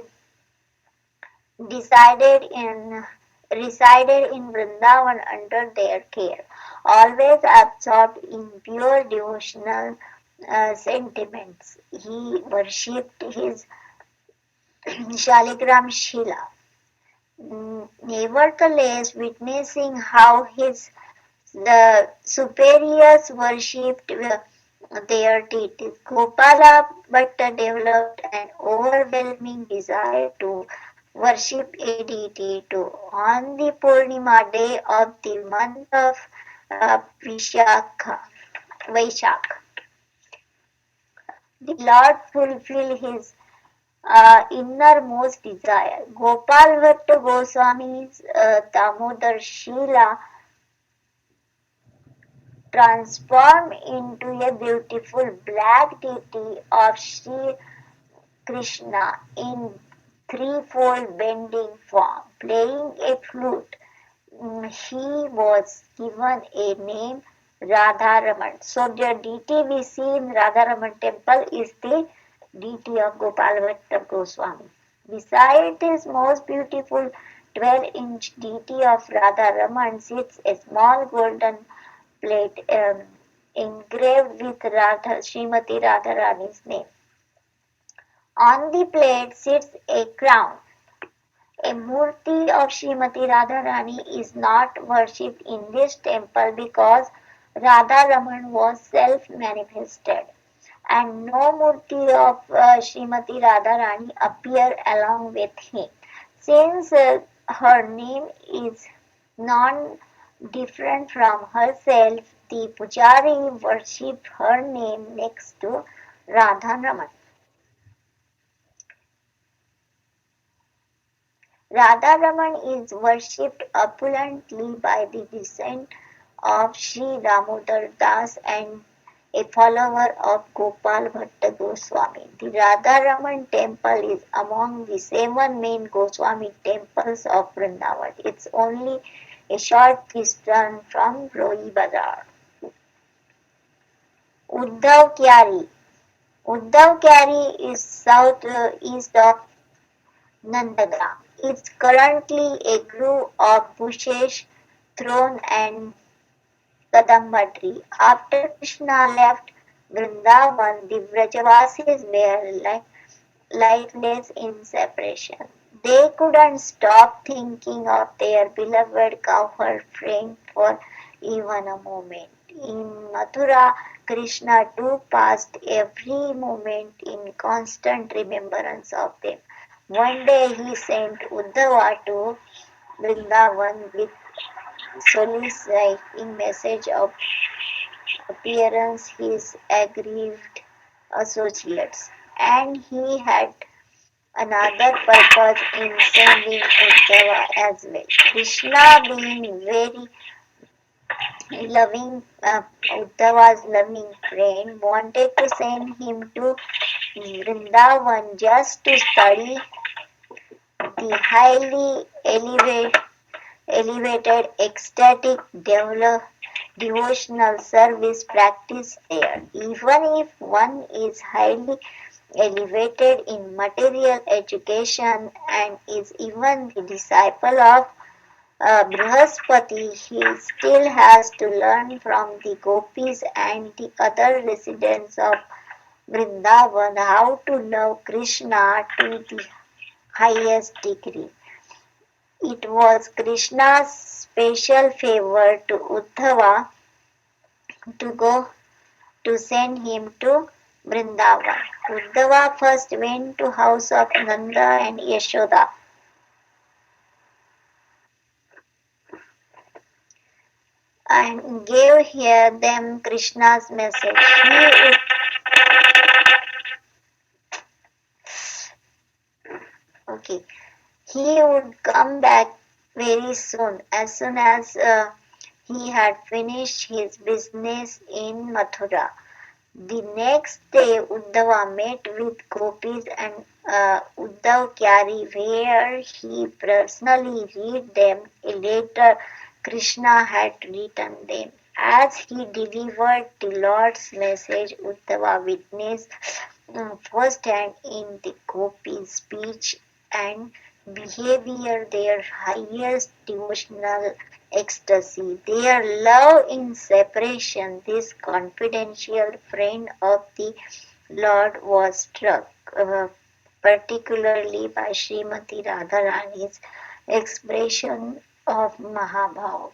resided in Vrindavan under their care, always absorbed in pure devotional sentiments. He worshipped his Shaligram Shila. Nevertheless, witnessing how the superiors worshipped their deities, Gopala Bhatta developed an overwhelming desire to worship a deity too. On the Purnima day of the month of Vaishakh, the Lord fulfilled his innermost desire. Gopal Bhatta Goswami's Damodar Shila transformed into a beautiful black deity of Sri Krishna in threefold bending form, playing a flute. He was given a name Radharaman. So the deity we see in Radharaman temple is the deity of Gopal Bhatta Goswami. Beside this most beautiful 12-inch deity of Radharaman sits a small golden plate engraved with Srimati Radharani's name. On the plate sits a crown. A murti of Srimati Radharani is not worshipped in this temple because Radharaman was self-manifested and no murti of Srimati Radharani appear along with him. Since her name is non-different from herself, the pujari worship her name next to Radharaman. Radharaman is worshipped opulently by the descent of Sri Damodar Das and a follower of Gopal Bhatta Goswami. The Radharaman temple is among the 7 main Goswami temples of Vrindavan. It's only a short distance from Roi Bazar. Uddhav Kyari. Uddhav Kyari is southeast of Nandagram. It's currently a grove of bushes, thorn and kadamba tree. After Krishna left Vrindavan, the Vrajavasis were lifeless in separation. They couldn't stop thinking of their beloved cowherd friend for even a moment. In Mathura, Krishna too passed every moment in constant remembrance of them. One day he sent Uddhava to Vrindavan with soliciting message of appearance his aggrieved associates, and he had another purpose in sending Uddhava as well. Krishna being very loving, Uddhava's loving friend, wanted to send him to Vrindavan just to study the highly elevated ecstatic devotional service practice there. Even if one is highly elevated in material education and is even the disciple of Brihaspati, he still has to learn from the gopis and the other residents of Vrindavan how to love Krishna to the highest degree. It was Krishna's special favor to Uddhava to go to send him to Vrindavan. Uddhava first went to house of Nanda and Yashoda and gave them Krishna's message. He would come back very soon as he had finished his business in Mathura. The next day, Uddhava met with gopis and Uddhav Kyari, where he personally read them a letter Krishna had written them. As he delivered the Lord's message, Uddhava witnessed firsthand in the gopis' speech and behavior their highest devotional ecstasy, their love in separation. This confidential friend of the Lord was struck particularly by Srimati Radharani's expression of Mahabhav,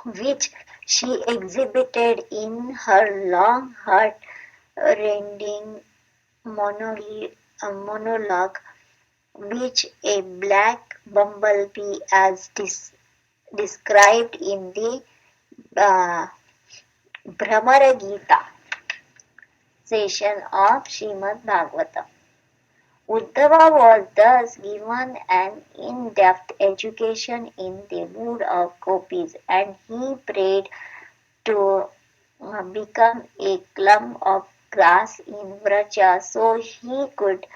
which she exhibited in her long heart-rending monologue which a black bumblebee as described in the uh, Brahmara Gita session of Srimad Bhagavatam. Uddhava was thus given an in-depth education in the mood of gopis, and he prayed to become a clump of grass in Vraja so he could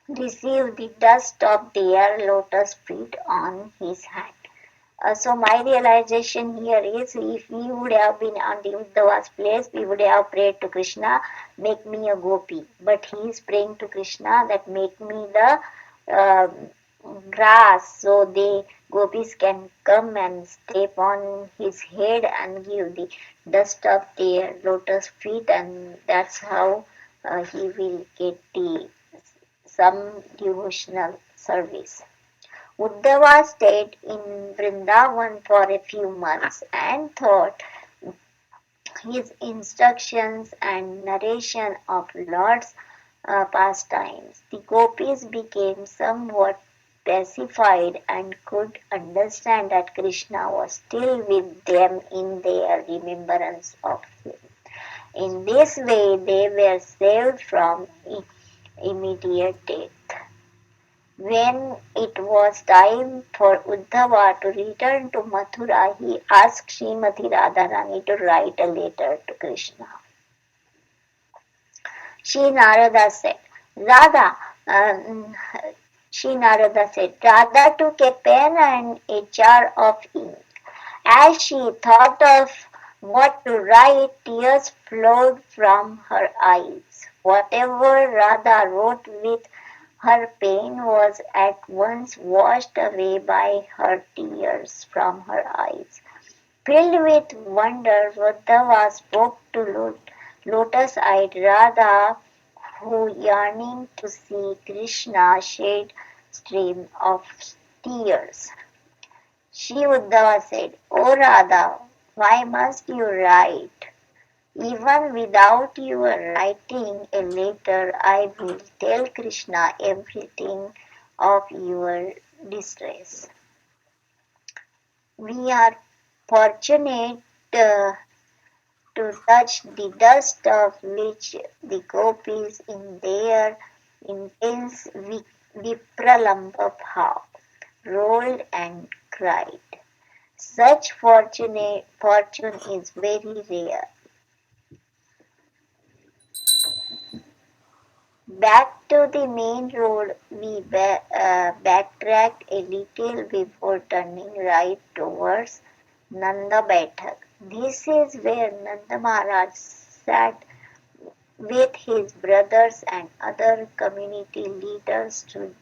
receive the dust of their lotus feet on his hand. So my realization here is, if we would have been on the Uddhava's place, we would have prayed to Krishna, make me a gopi. But he is praying to Krishna that make me the uh, grass, so the gopis can come and step on his head and give the dust of their lotus feet, and that's how he will get the some devotional service. Uddhava stayed in Vrindavan for a few months and thought his instructions and narration of Lord's pastimes. The gopis became somewhat pacified and could understand that Krishna was still with them in their remembrance of him. In this way, they were saved from immediate death. When it was time for Uddhava to return to Mathura, he asked Srimati Radharani to write a letter to Krishna. Shri Narada said, Radha, um, Shri Narada said, Radha took a pen and a jar of ink. As she thought of what to write, tears flowed from her eyes. Whatever Radha wrote with her pain was at once washed away by her tears from her eyes. Filled with wonder, Uddhava spoke to lotus-eyed Radha, who, yearning to see Krishna, shed stream of tears. Shri Uddhava said, O Radha, why must you write? Even without your writing a letter, I will tell Krishna everything of your distress. We are fortunate to touch the dust of which the gopis in their intense vipralamba bhav rolled and cried. Such fortune is very rare. Back to the main road, we backtracked a little before turning right towards Nanda Baitak. This is where Nanda Maharaj sat with his brothers and other community leaders to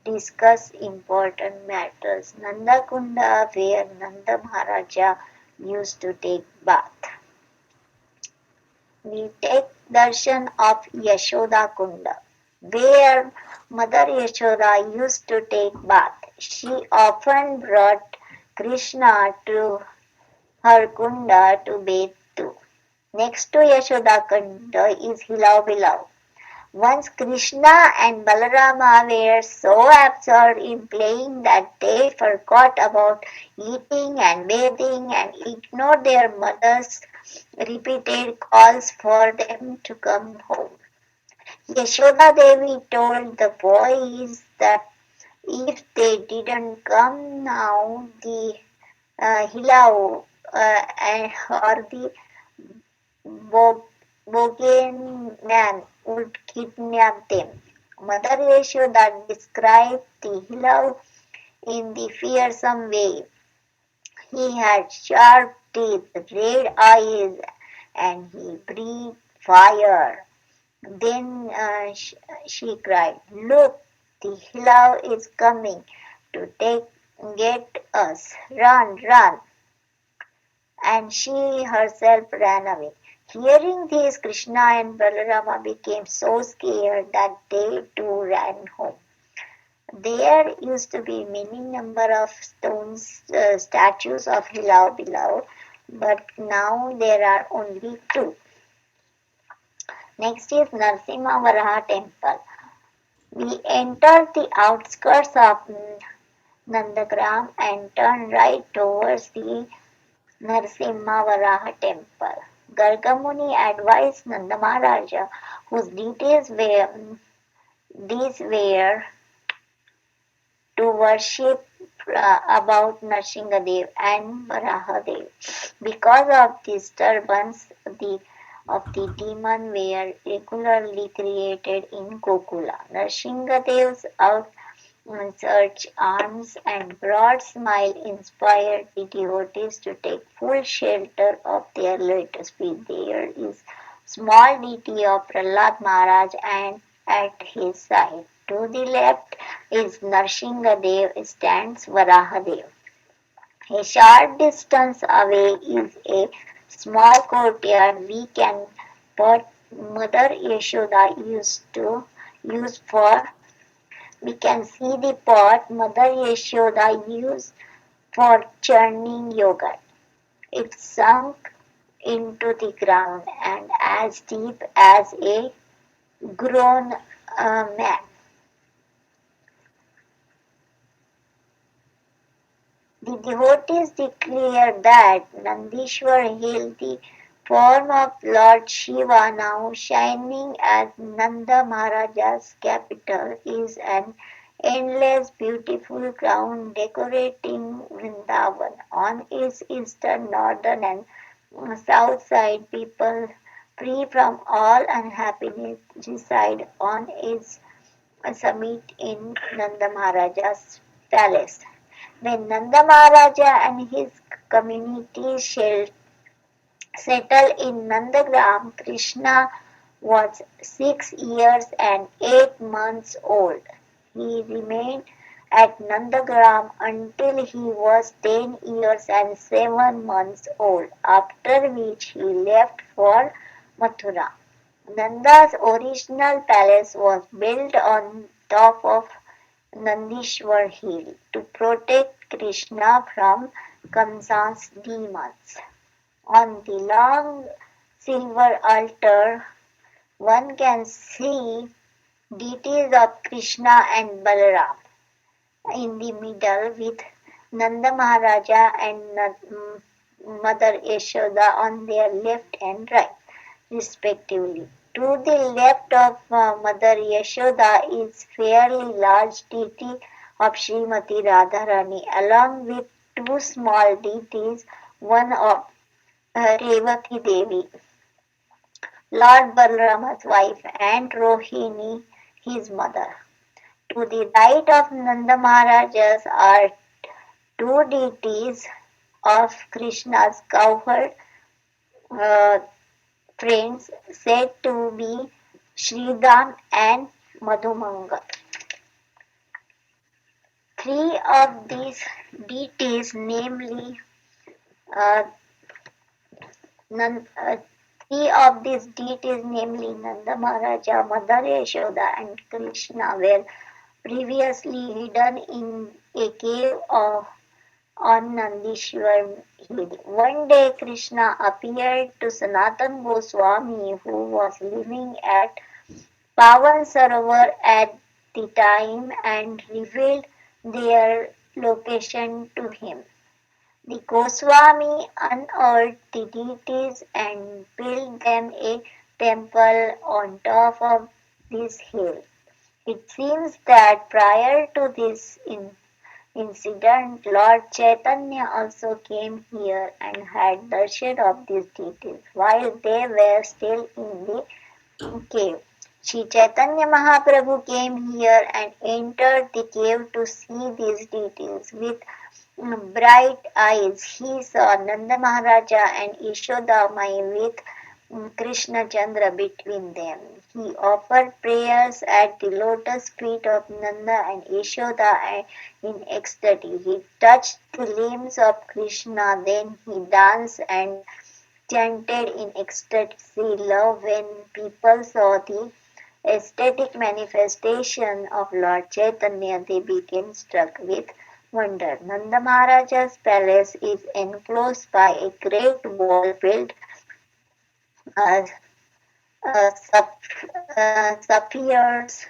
discuss important matters. Nanda Kunda, where Nanda Maharaja used to take bath. We take darshan of Yashoda Kunda, where Mother Yashoda used to take bath. She often brought Krishna to her Kunda to bathe too. Next to Yashoda Kunda is Hilau Bilau. Once Krishna and Balarama were so absorbed in playing that they forgot about eating and bathing and ignored their mother's repeated calls for them to come home. Yashoda Devi told the boys that if they didn't come now, the Hilau or the Bogan man would kidnap them. Mother Yashoda described the Hilau in the fearsome way. He had sharp teeth, red eyes, and he breathed fire. Then she cried, Look, the Hilau is coming to get us. Run, run. And she herself ran away. Hearing this, Krishna and Balarama became so scared that they too ran home. There used to be many number of statues of Hilau Bilau, but now there are only two. Next is Narsimha Varaha temple. We enter the outskirts of Nandagram and turn right towards the Narasimha Varaha temple. Gargamuni advised Nanda Maharaja, whose details were these were to worship about Nrsingadev and Varahadev. Because of disturbance of the demon were regularly created in Gokula. Nrsingadev's outstretched arms and broad smile inspired the devotees to take full shelter of their lotus feet. There is small deity of Prahlad Maharaj and at his side. To the left is Nrsingadev stands Varahadev. A short distance away is a small courtyard we can but Mother Yashoda used to use for we can see the pot Mother Yashoda used for churning yogurt. It sunk into the ground and as deep as a grown man. The devotees declare that Nandishwar hailed the form of Lord Shiva now shining as Nanda Maharaja's capital is an endless beautiful crown decorating Vrindavan. On its eastern, northern and south side, people free from all unhappiness reside on its summit in Nanda Maharaja's palace. When Nanda Maharaja and his community settled in Nandagram, Krishna was 6 years and 8 months old. He remained at Nandagram until he was 10 years and 7 months old, after which he left for Mathura. Nanda's original palace was built on top of Nandishwar hill to protect Krishna from Kamsa's demons. On the long silver altar, one can see deities of Krishna and Balaram in the middle with Nanda Maharaja and Mother Yashoda on their left and right, respectively. To the left of Mother Yashoda is fairly large deity of Srimati Radharani along with two small deities, one of Revati Devi, Lord Balarama's wife, and Rohini, his mother. To the right of Nanda Maharajas are two deities of Krishna's cowherd uh, friends said to be Sridham and Madhumangal. Three of these deities, namely uh, Nan, uh, Nanda Maharaja, Mother Yashoda, and Krishna, were previously hidden in a cave on Nandishwar hill. One day Krishna appeared to Sanatan Goswami, who was living at Pavan Sarovar at the time, and revealed their location to him. The Goswami unearthed the deities and built them a temple on top of this hill. It seems that prior to this incident, Lord Chaitanya also came here and had darshan of these deities while they were still in the cave. Sri Chaitanya Mahaprabhu came here and entered the cave to see these deities. With bright eyes, he saw Nanda Maharaja and Yashoda Mai with Krishna Chandra between them. He offered prayers at the lotus feet of Nanda and Yashoda in ecstasy. He touched the limbs of Krishna, then he danced and chanted in ecstasy love. When people saw the ecstatic manifestation of Lord Chaitanya, they became struck with wonder. Nanda Maharaja's palace is enclosed by a great wall built uh, sapphires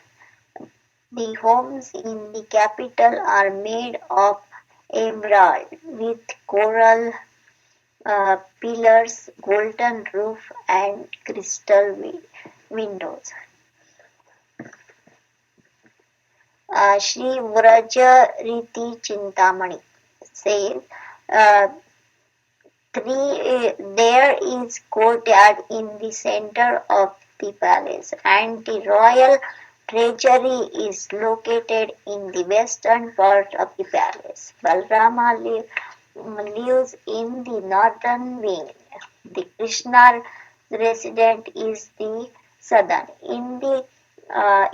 The homes in the capital are made of emerald with coral pillars, golden roof, and crystal windows. Shri Vraja Riti Chintamani says, uh, there is courtyard in the center of the palace, and the royal treasury is located in the western part of the palace. Balrama lives in the northern wing. The Krishna residence is the southern. In the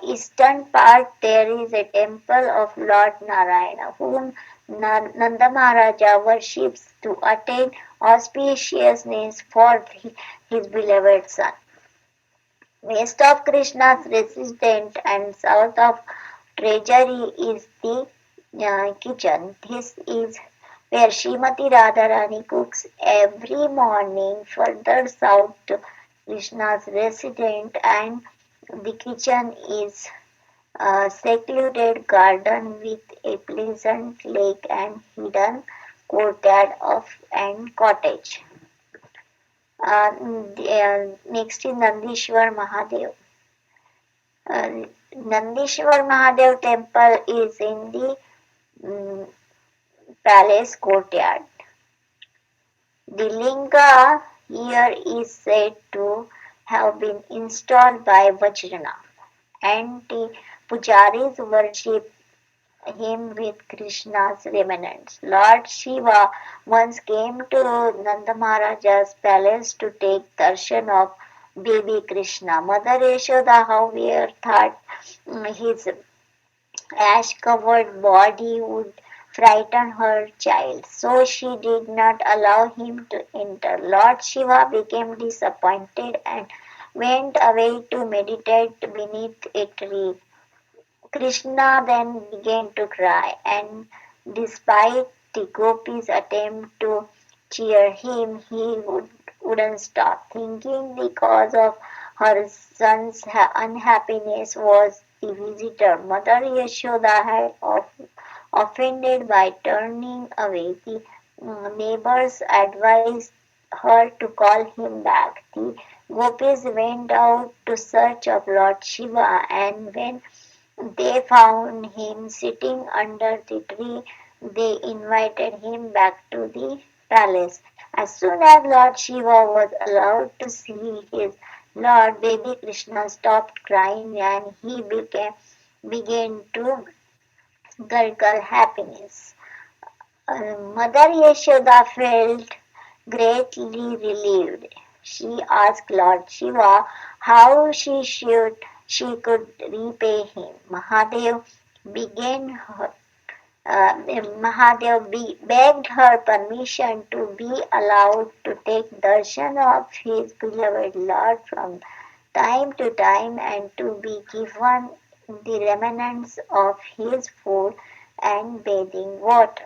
eastern part there is a temple of Lord Narayana, whom Nanda Maharaja worships to attain auspiciousness for his beloved son. West of Krishna's residence and south of treasury is the kitchen. This is where Srimati Radharani cooks every morning. Further south, Krishna's residence and the kitchen is a secluded garden with a pleasant lake and hidden courtyard of and cottage. Next is Nandishwar Mahadev. Nandishwar Mahadev temple is in the mm, palace courtyard. The linga here is said to have been installed by Vajranath, and the pujaris worship him with Krishna's remnants. Lord Shiva once came to Nanda Maharaja's palace to take darshan of baby Krishna. Mother Yashoda, however, thought his ash-covered body would frighten her child, so she did not allow him to enter. Lord Shiva became disappointed and went away to meditate beneath a tree. Krishna then began to cry, and despite the gopis' attempt to cheer him, wouldn't stop. Thinking the cause of her son's unhappiness was the visitor, Mother Yashoda had offended by turning away. The neighbors advised her to call him back. The gopis went out to search of Lord Shiva, and when they found him sitting under the tree. They invited him back to the palace. As soon as Lord Shiva was allowed to see his Lord, baby Krishna stopped crying and he began to gurgle happiness. Mother Yashoda felt greatly relieved. She asked Lord Shiva how she could repay him. Begged her permission to be allowed to take darshan of his beloved Lord from time to time and to be given the remnants of his food and bathing water.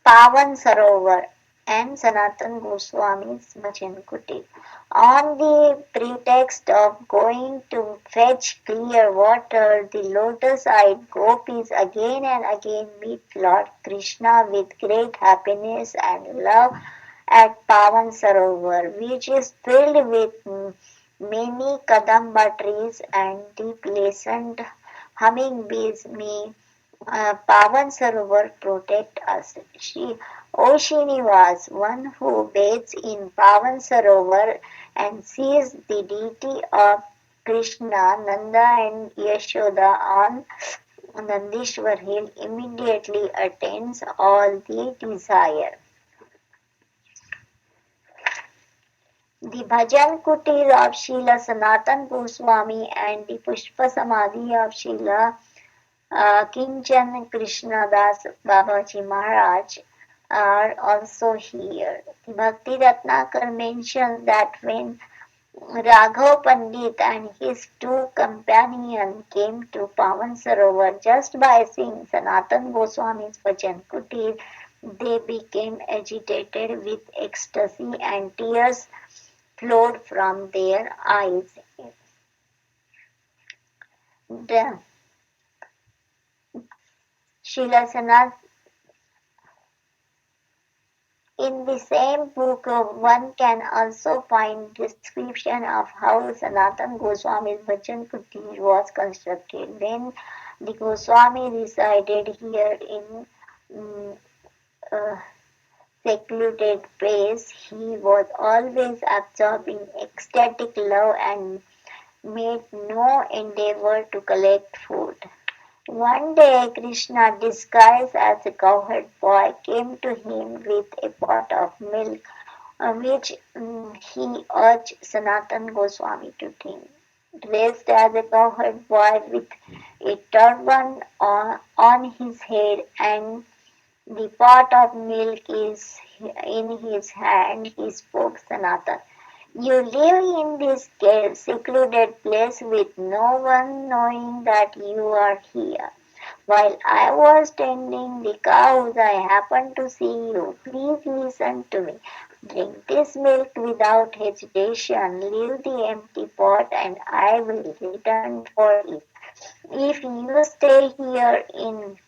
Pavan Sarovar and Sanatan Goswami's Bhajan Kuti. On the pretext of going to fetch clear water, the lotus-eyed gopis again and again meet Lord Krishna with great happiness and love at Pavan Sarovar, which is filled with many kadamba trees and the pleasant humming bees. May Pavan Sarovar protect us. O Srinivas, one who bathes in Pavan Sarovar and sees the deity of Krishna, Nanda and Yashoda on Nandishwar hill immediately attains all the desire. The Bhajan Kutir of Srila Sanatan Goswami and the Pushpa Samadhi of Srila Kinchan Krishnadas Babaji Maharaj are also here. The Bhakti Ratnakar mentions that when Raghav Pandit and his two companions came to Pavan Sarovar just by seeing Sanatan Goswami's Bhajan Kutir, they became agitated with ecstasy and tears flowed from their eyes. The Srila in the same book, one can also find description of how Sanatan Goswami's Bhajan Kutir was constructed. When the Goswami resided here in mm, a secluded place, he was always absorbed in ecstatic love and made no endeavor to collect food. One day Krishna, disguised as a cowherd boy, came to him with a pot of milk, which he urged Sanatan Goswami to drink. Dressed as a cowherd boy with a turban on his head and the pot of milk is in his hand, he spoke Sanatan. You live in this secluded place with no one knowing that you are here. While I was tending the cows, I happened to see you. Please listen to me. Drink this milk without hesitation. Leave the empty pot and I will return for it. If you stay here in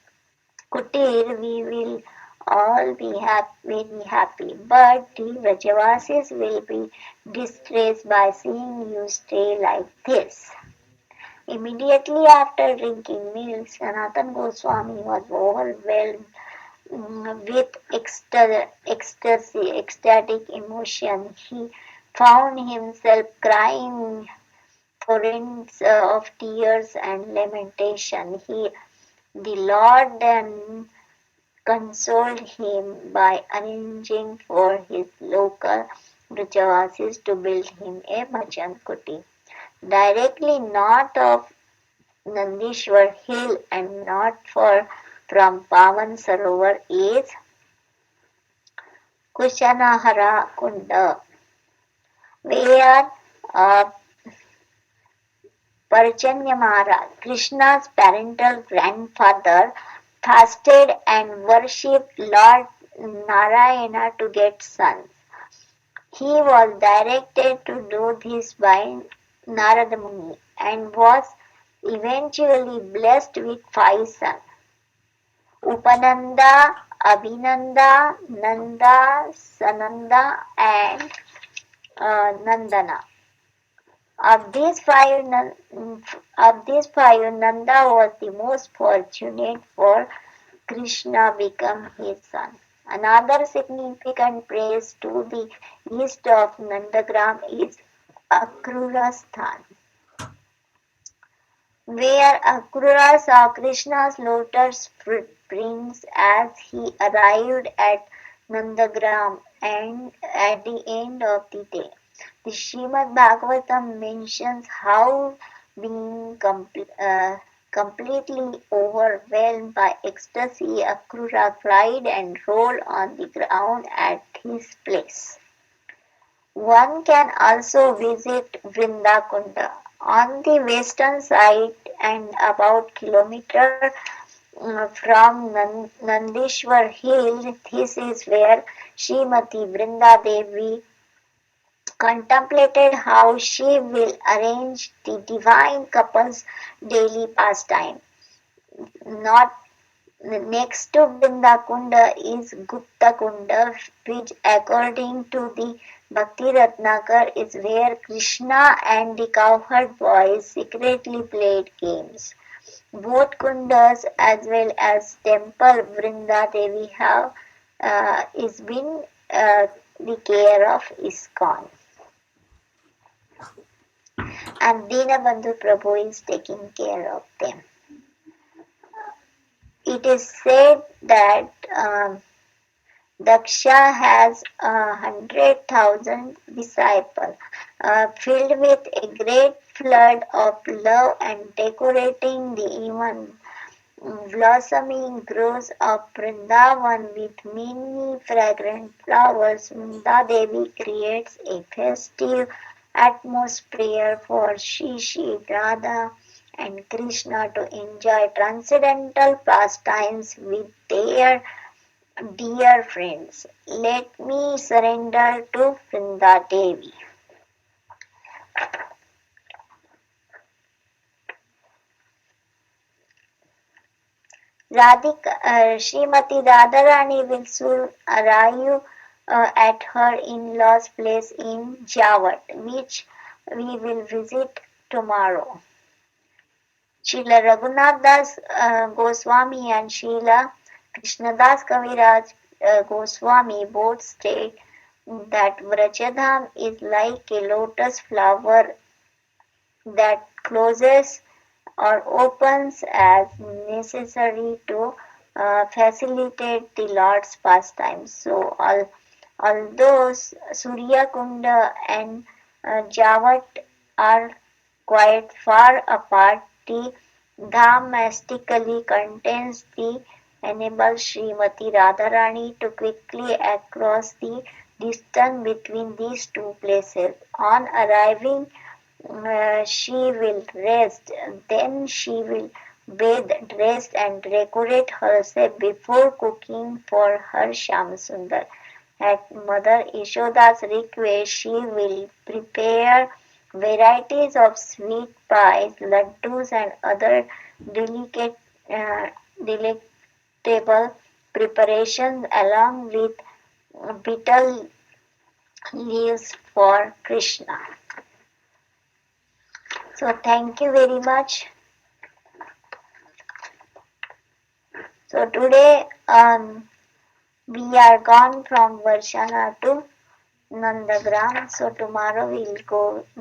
Kutir, we will all be very happy. But the Vrajavasis will be distressed by seeing you stay like this. Immediately after drinking milk, Sanatan Goswami was overwhelmed with ecstasy, ecstatic emotion. He found himself crying torrents of tears and lamentation. The Lord then consoled him by arranging for his local Brajavasis to build him a bhajan kuti directly north of Nandishwar hill and not far from Pavan Sarovar is Kushanahara Kunda, where Parjanyamara, Krishna's parental grandfather, fasted and worshipped Lord Narayana to get sons. He was directed to do this by Narada Muni and was eventually blessed with 5 sons. Upananda, Avinanda, Nanda, Sananda, and Nandana. Of these five, Nanda was the most fortunate, for Krishna became his son. Another significant place to the east of Nandagram is Akrurasthan, where Akrura saw Krishna's lotus footprints as he arrived at Nandagram and at the end of the day. The Srimad Bhagavatam mentions how being completely overwhelmed by ecstasy, Akrura cried and rolled on the ground at his place. One can also visit Vrindakunda on the western side and about kilometer from Nandishwar hill. This is where Srimati Vrinda Devi contemplated how she will arrange the divine couple's daily pastime. Not next to Vrindakunda is Gupta Kunda, which according to the Bhakti Ratnakar is where Krishna and the cowherd boys secretly played games. Both kundas as well as temple Vrinda Devi have is been the care of ISKCON. And Dinabandhu Prabhu is taking care of them. It is said that Daksha has 100,000 disciples, filled with a great flood of love and decorating the even blossoming groves of Vrindavan with many fragrant flowers. Vrinda Devi creates a festive atmosphere for Shri Radha and Krishna to enjoy transcendental pastimes with their dear friends. Let me surrender to Vrinda Devi. Srimati Radharani will soon arrive at her in-laws' place in Jawat, which we will visit tomorrow. Srila Raghunath Das Goswami and Srila Krishnadas Kaviraj Goswami both state that Vrajadham is like a lotus flower that closes or opens as necessary to facilitate the Lord's pastimes. So, although Surya Kunda and Jawat are quite far apart, the dham mystically contains the enables Srimati Radharani to quickly across the distance between these two places. On arriving, she will rest, then she will bathe, dress and decorate herself before cooking for her Shyamsundar. At Mother Yashoda's request, she will prepare varieties of sweet pies, laddus and other delicate, uh, delectable preparations along with betel leaves for Krishna. So thank you very much. So today we are gone from Varshana to Nandagram. So tomorrow we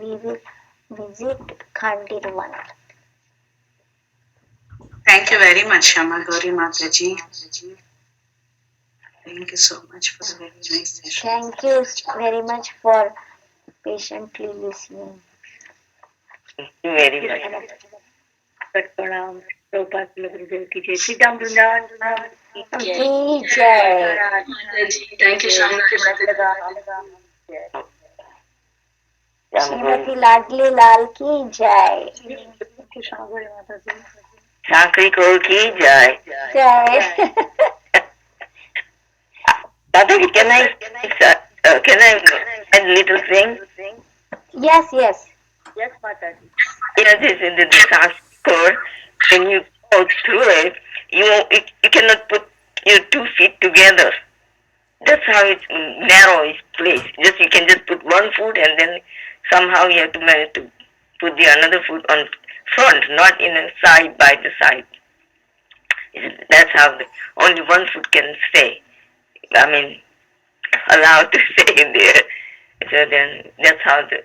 will visit Khandirvan. Thank you very much, Shama Gauri Mataji. Thank you so much for the very nice session. Thank you very much for patiently listening. Thank you very much. Pranam. Prabhupada Gurudev ki jai. Sri Ram Vrindavan ki Jai. Mataji. Thank you, Shama. Srimati Ladli Lal ki jai. Thank you, Shama Gauri Mataji. Shankari Kaur ki jai. Jai. Mataji, can I add a little thing? Yes, yes. Yes, Mataji. This in the Sanskrit, when you go through it, you cannot put your 2 feet together. That's how it's narrow is placed. You can just put one foot and then somehow you have to manage to put the another foot on front, not in a side by the side. That's how only one foot can stay. I mean, allowed to stay in there. So then that's how the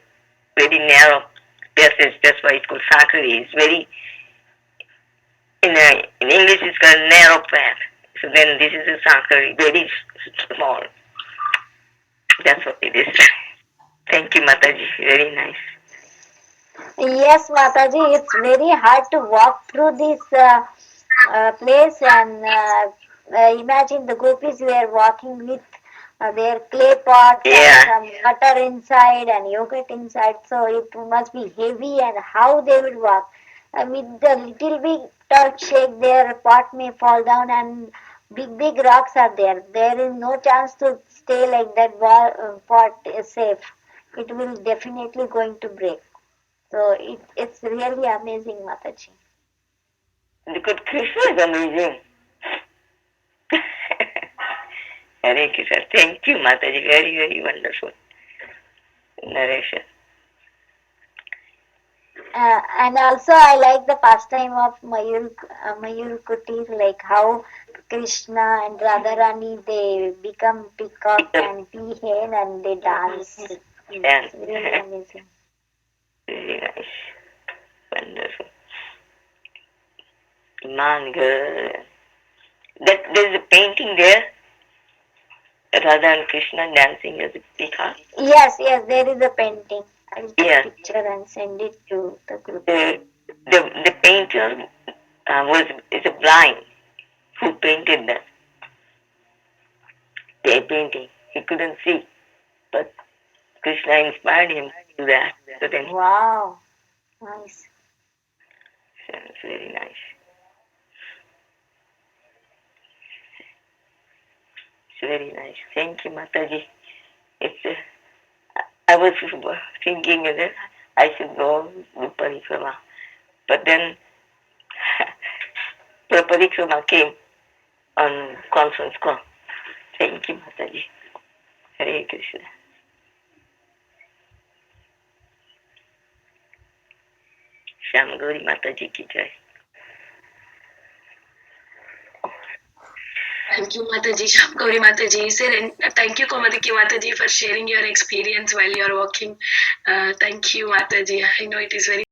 very narrow passage. That's why it's called Sakari. It's very in English it's called narrow path. So then this is a Sakari, very small. That's what it is. Thank you, Mataji. Very nice. Yes, Mataji, it's very hard to walk through this place and imagine the gopis were walking with their clay pots and some butter inside and yogurt inside, so it must be heavy and how they would walk. With the little bit of shake, their pot may fall down and big rocks are there. There is no chance to stay like that pot is safe. It will definitely going to break. So it's really amazing, Mataji. Because Krishna is amazing. Hare Krishna. Thank you, Mataji. Very wonderful narration. And also I like the pastime of Mayur Kutir, like how Krishna and Radharani, they become peacock and peahen and they dance. It's really amazing. Very nice. Wonderful. Man, girl. There's a painting there. Radha and Krishna dancing as a peacock. Yes, there is a painting. I'll take a picture and send it to the group. The painter is a blind who painted that. The painting. He couldn't see, but Krishna inspired him to do that. So then, wow, nice. It's very nice. It's very nice. Thank you, Mataji. I was thinking that I should go to Parikrama, but then Parikrama came on conference call. Thank you, Mataji. Hare Krishna. Sham Gauri Mataji ki jai. Thank you, Mataji. Sham Gauri Mataji. Sir, and thank you, Komadiki Mataji, for sharing your experience while you're working. Thank you, Mataji. I know it is very